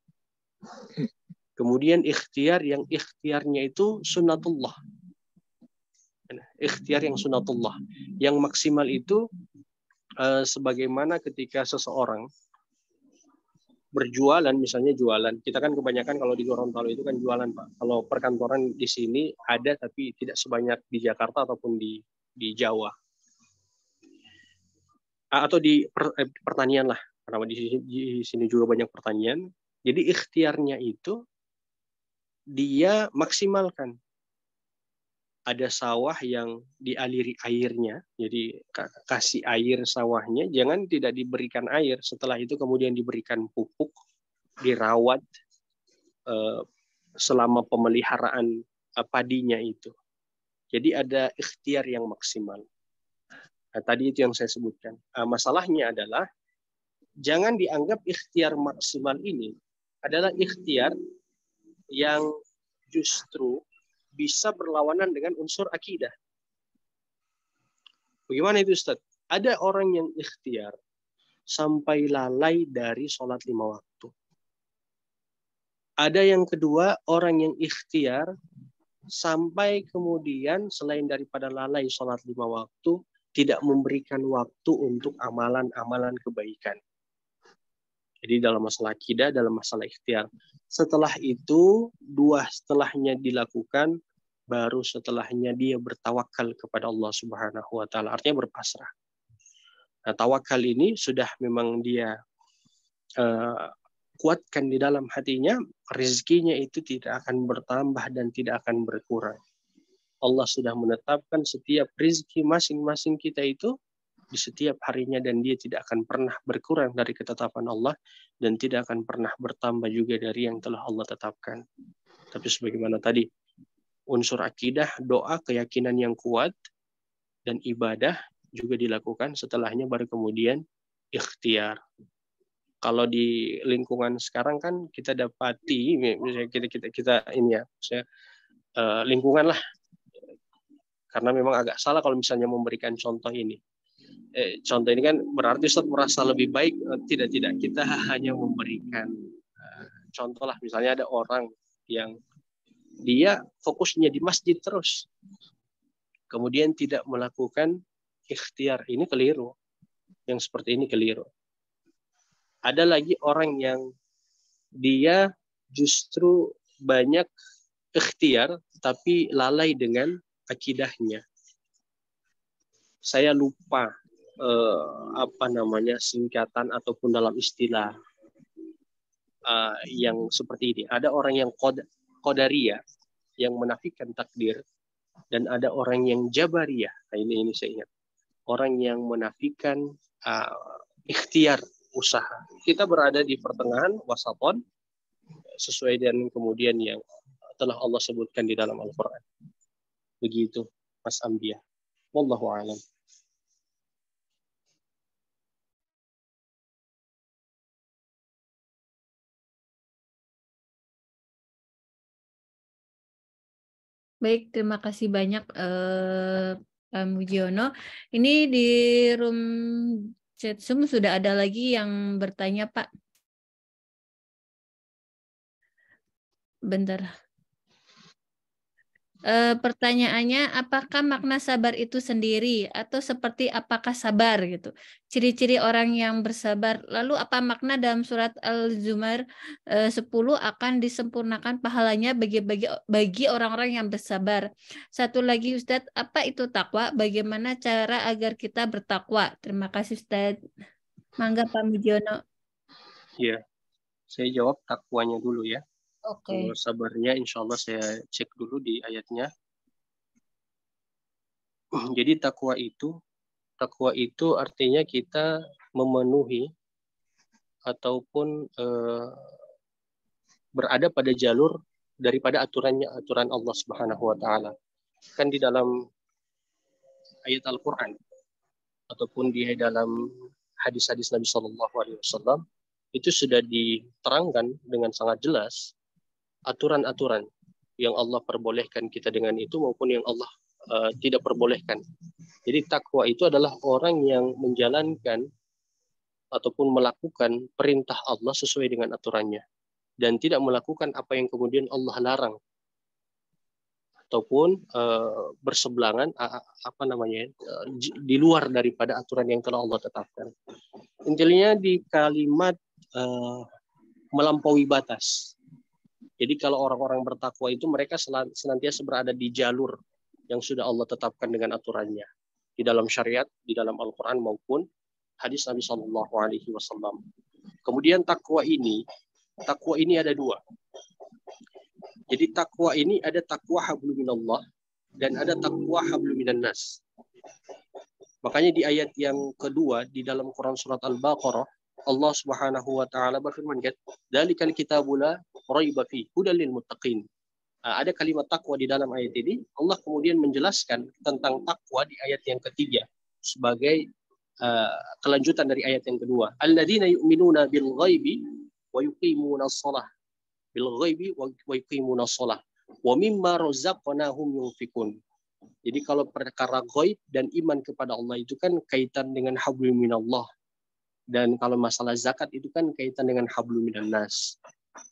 Kemudian ikhtiarnya itu sunnatullah. Ikhtiar yang sunnatullah. Yang maksimal itu sebagaimana ketika seseorang berjualan, misalnya jualan. Kita kan kebanyakan kalau di Gorontalo itu kan jualan, Pak. Kalau perkantoran di sini ada, tapi tidak sebanyak di Jakarta ataupun di Jawa. Atau di pertanian lah. Karena di sini juga banyak pertanian. Jadi ikhtiarnya itu dia maksimalkan. Ada sawah yang dialiri airnya, jadi kasih air sawahnya, jangan tidak diberikan air, setelah itu kemudian diberikan pupuk, dirawat selama pemeliharaan padinya itu. Jadi ada ikhtiar yang maksimal. Nah, tadi itu yang saya sebutkan. Masalahnya adalah jangan dianggap ikhtiar maksimal ini adalah ikhtiar yang justru bisa berlawanan dengan unsur akidah. Bagaimana itu Ustaz? Ada orang yang ikhtiar sampai lalai dari sholat 5 waktu. Ada yang kedua, orang yang ikhtiar sampai kemudian selain daripada lalai sholat 5 waktu, tidak memberikan waktu untuk amalan-amalan kebaikan. Jadi dalam masalah akidah, dalam masalah ikhtiar. Setelah itu, setelahnya dilakukan, baru setelahnya dia bertawakal kepada Allah Subhanahu wa taala, artinya berpasrah. Nah, tawakal ini sudah memang dia kuatkan di dalam hatinya, rezekinya itu tidak akan bertambah dan tidak akan berkurang. Allah sudah menetapkan setiap rezeki masing-masing kita itu di setiap harinya, dan dia tidak akan pernah berkurang dari ketetapan Allah dan tidak akan pernah bertambah juga dari yang telah Allah tetapkan. Tapi sebagaimana tadi, unsur akidah, doa, keyakinan yang kuat, dan ibadah juga dilakukan, setelahnya baru kemudian ikhtiar. Kalau di lingkungan sekarang kan kita dapati, misalnya kita ini ya, misalnya, lingkungan lah, karena memang agak salah kalau misalnya memberikan contoh ini. Contoh ini kan berarti Ustaz merasa lebih baik. Tidak, kita hanya memberikan contoh lah. Misalnya ada orang yang dia fokusnya di masjid terus, kemudian tidak melakukan ikhtiar, ini keliru. Yang seperti ini keliru. Ada lagi orang yang dia justru banyak ikhtiar tapi lalai dengan akidahnya. Saya lupa singkatan ataupun dalam istilah yang seperti ini. Ada orang yang qadariyah yang menafikan takdir, dan ada orang yang jabariyah. Nah, ini saya ingat. Orang yang menafikan ikhtiar, usaha. Kita berada di pertengahan, wasaton, sesuai dengan kemudian yang telah Allah sebutkan di dalam Al-Quran. Begitu, Mas Ambia. Wallahu a'lam. Baik, terima kasih banyak Pak Mujiono. Ini di room chat Zoom sudah ada lagi yang bertanya, Pak. Bentar. Pertanyaannya, apakah makna sabar itu sendiri atau seperti apakah sabar gitu? Ciri-ciri orang yang bersabar. Lalu apa makna dalam surat Al-Zumar 10 akan disempurnakan pahalanya bagi orang-orang yang bersabar. Satu lagi Ustadz, apa itu takwa? Bagaimana cara agar kita bertakwa? Terima kasih Ustadz. Mangga Pak Mujiono. Ya, saya jawab takwanya dulu ya. Oke. Kalau sabarnya insya Allah saya cek dulu di ayatnya. Jadi takwa itu artinya kita memenuhi ataupun berada pada jalur daripada aturan Allah Subhanahu wa taala. Kan di dalam ayat Al-Qur'an ataupun di dalam hadis-hadis Nabi Shallallahu alaihi wasallam itu sudah diterangkan dengan sangat jelas aturan-aturan yang Allah perbolehkan kita dengan itu maupun yang Allah tidak perbolehkan. Jadi takwa itu adalah orang yang menjalankan ataupun melakukan perintah Allah sesuai dengan aturannya dan tidak melakukan apa yang kemudian Allah larang ataupun berseberangan di luar daripada aturan yang telah Allah tetapkan. Intinya di kalimat melampaui batas. Jadi kalau orang-orang bertakwa itu mereka senantiasa berada di jalur yang sudah Allah tetapkan dengan aturannya di dalam syariat, di dalam Al-Quran maupun hadis Nabi Shallallahu Alaihi Wasallam. Kemudian takwa ini ada dua. Jadi takwa ini ada takwa hablu minallah dan ada takwa hablu minan nas. Makanya di ayat yang kedua di dalam Quran surat Al-Baqarah Allah Subhanahu wa taala berfirman, "Dzalikal kitabul la raiba fihi hudal lil muttaqin." Ada kalimat takwa di dalam ayat ini. Allah kemudian menjelaskan tentang takwa di ayat yang ketiga sebagai kelanjutan dari ayat yang kedua. Alladzina yu'minuna bil ghaibi wa yuqimunas shalah. Bil ghaibi wa yuqimunas shalah. Wa mimma razaqnahum yunfikun. Jadi kalau perkara ghaib dan iman kepada Allah itu kan kaitan dengan hablum minallah. Dan kalau masalah zakat itu kan kaitan dengan hablum minan nas.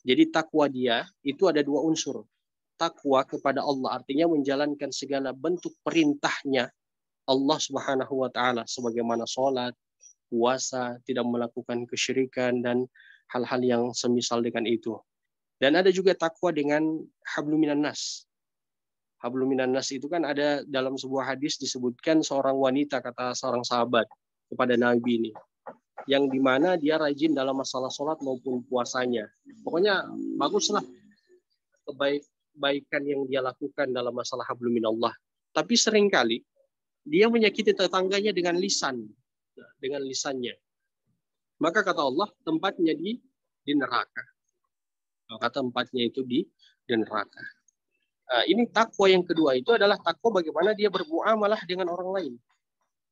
Jadi takwa dia itu ada dua unsur. Takwa kepada Allah artinya menjalankan segala bentuk perintahnya Allah Subhanahu wa taala sebagaimana sholat, puasa, tidak melakukan kesyirikan dan hal-hal yang semisal dengan itu. Dan ada juga takwa dengan hablum minan nas. Hablum minan nas itu kan ada dalam sebuah hadis disebutkan seorang wanita, kata seorang sahabat kepada Nabi ini, yang dimana dia rajin dalam masalah sholat maupun puasanya. Pokoknya baguslah kebaikan yang dia lakukan dalam masalah hablum minallah. Tapi seringkali dia menyakiti tetangganya dengan lisannya. Maka kata Allah, tempatnya di neraka. Maka tempatnya itu di neraka. Ini takwa yang kedua itu adalah takwa bagaimana dia bermuamalah dengan orang lain.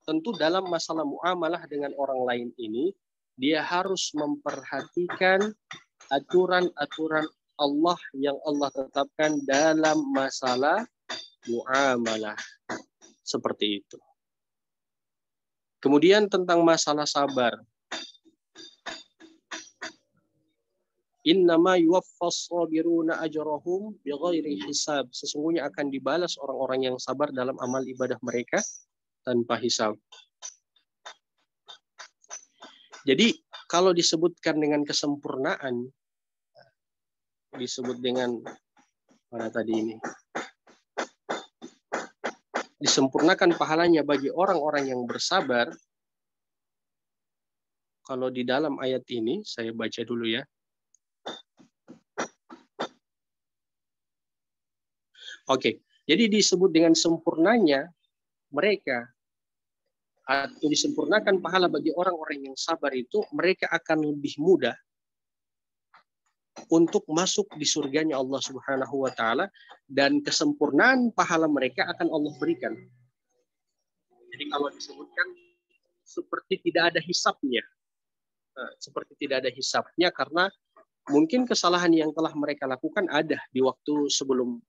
Tentu dalam masalah muamalah dengan orang lain ini, dia harus memperhatikan aturan-aturan Allah yang Allah tetapkan dalam masalah muamalah. Seperti itu. Kemudian tentang masalah sabar. Innama yuwaffas sabiruna ajrahum bighairi hisab. Sesungguhnya akan dibalas orang-orang yang sabar dalam amal ibadah mereka tanpa hisab. Jadi kalau disebutkan dengan kesempurnaan, disebut dengan mana tadi ini? Disempurnakan pahalanya bagi orang-orang yang bersabar. Kalau di dalam ayat ini, saya baca dulu ya. Oke, jadi disebut dengan sempurnanya mereka, atau disempurnakan pahala bagi orang-orang yang sabar itu, mereka akan lebih mudah untuk masuk di surganya Allah Subhanahu wa taala, dan kesempurnaan pahala mereka akan Allah berikan. Jadi kalau disebutkan seperti tidak ada hisabnya. Seperti tidak ada hisabnya karena mungkin kesalahan yang telah mereka lakukan ada di waktu sebelum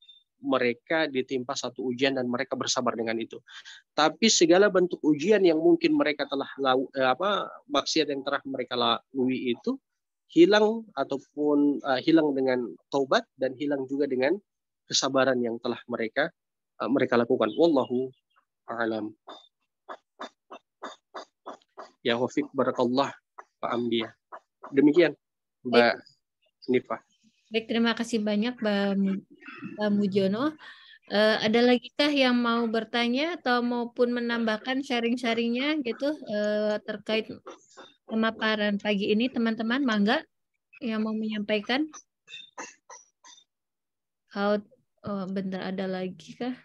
mereka ditimpa satu ujian dan mereka bersabar dengan itu. Tapi segala bentuk ujian yang mungkin mereka telah maksiat yang telah mereka lalui itu hilang ataupun hilang dengan taubat dan hilang juga dengan kesabaran yang telah mereka lakukan. Wallahu a'lam. Ya wafiq barakallah Pak Amdiya. Demikian Mbak Nifah. Baik, terima kasih banyak Mbak Mujiono. Ada lagi kah yang mau bertanya atau maupun menambahkan sharing-sharingnya gitu terkait pemaparan pagi ini, teman-teman? Mangga yang mau menyampaikan? Bentar, ada lagi kah?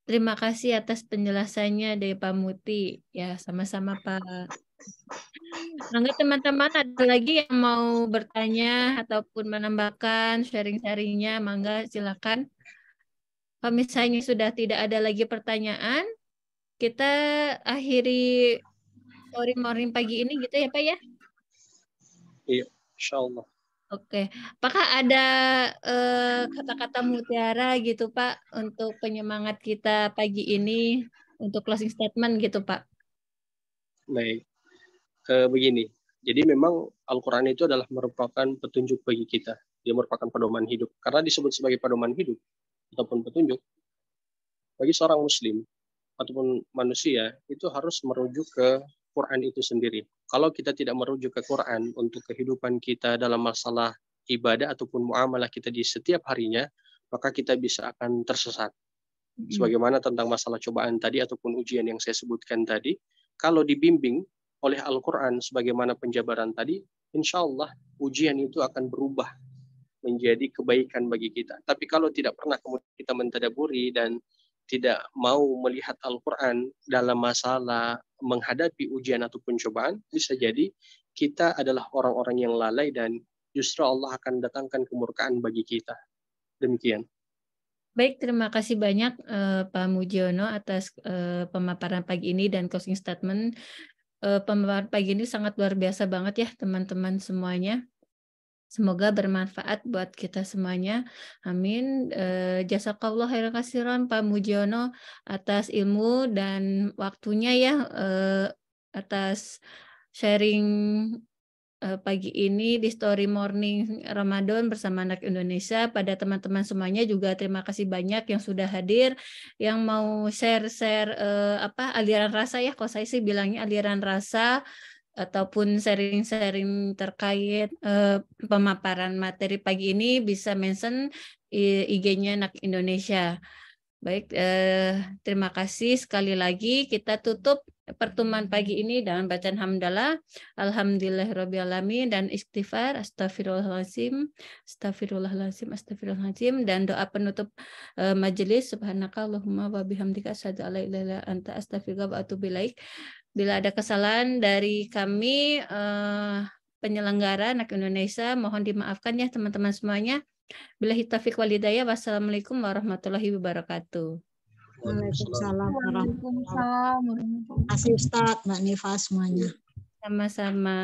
Terima kasih atas penjelasannya dari Pak Muti. Ya, sama-sama Pak. Mangga teman-teman, ada lagi yang mau bertanya ataupun menambahkan sharing-sharingnya, mangga silakan. Kalau misalnya sudah tidak ada lagi pertanyaan, kita akhiri morning pagi ini gitu ya Pak ya? Iya, insya Allah. Oke, apakah ada kata-kata mutiara gitu Pak untuk penyemangat kita pagi ini untuk closing statement gitu Pak? Baik, begini. Jadi memang Al-Quran itu adalah merupakan petunjuk bagi kita. Dia merupakan pedoman hidup. Karena disebut sebagai pedoman hidup ataupun petunjuk, bagi seorang muslim ataupun manusia itu harus merujuk ke Quran itu sendiri. Kalau kita tidak merujuk ke Quran untuk kehidupan kita dalam masalah ibadah ataupun muamalah kita di setiap harinya, maka kita bisa akan tersesat. Sebagaimana tentang masalah cobaan tadi ataupun ujian yang saya sebutkan tadi, kalau dibimbing oleh Al-Quran sebagaimana penjabaran tadi, insya Allah ujian itu akan berubah menjadi kebaikan bagi kita. Tapi kalau tidak pernah kita mentadaburi dan tidak mau melihat Al-Quran dalam masalah menghadapi ujian ataupun cobaan, bisa jadi kita adalah orang-orang yang lalai dan justru Allah akan datangkan kemurkaan bagi kita. Demikian. Baik, terima kasih banyak Pak Mujiono atas pemaparan pagi ini dan closing statement. Pemaparan pagi ini sangat luar biasa banget ya teman-teman semuanya. Semoga bermanfaat buat kita semuanya. Amin. Jazakallah khairan katsiran Pak Mujiono atas ilmu dan waktunya ya, atas sharing pagi ini di Story Morning Ramadan bersama Anak Indonesia. Pada teman-teman semuanya juga terima kasih banyak yang sudah hadir, yang mau share-share aliran rasa ya, kalau saya sih bilangnya aliran rasa, ataupun sharing-sharing terkait pemaparan materi pagi ini bisa mention IG-nya Anak Indonesia. Baik, terima kasih sekali lagi. Kita tutup pertemuan pagi ini dengan bacaan hamdalah, alhamdulillahirrabbilalamin, dan istighfar, astagfirullahaladzim, astagfirullahaladzim, astagfirullahaladzim, dan doa penutup majelis, subhanakallahumma wa bihamdika asyhadu an la ilaha illa anta astaghfiruka wa atubu ilaik. Bila ada kesalahan dari kami penyelenggara Anak Indonesia, mohon dimaafkan ya teman-teman semuanya. Billahi taufiq wal hidayah. Wassalamualaikum warahmatullahi wabarakatuh. Waalaikumsalam warahmatullahi Waalaikumsalam warahmatullahi wabarakatuh. wabarakatuh. Ustadz, Mbak Nifa semuanya. Sama-sama.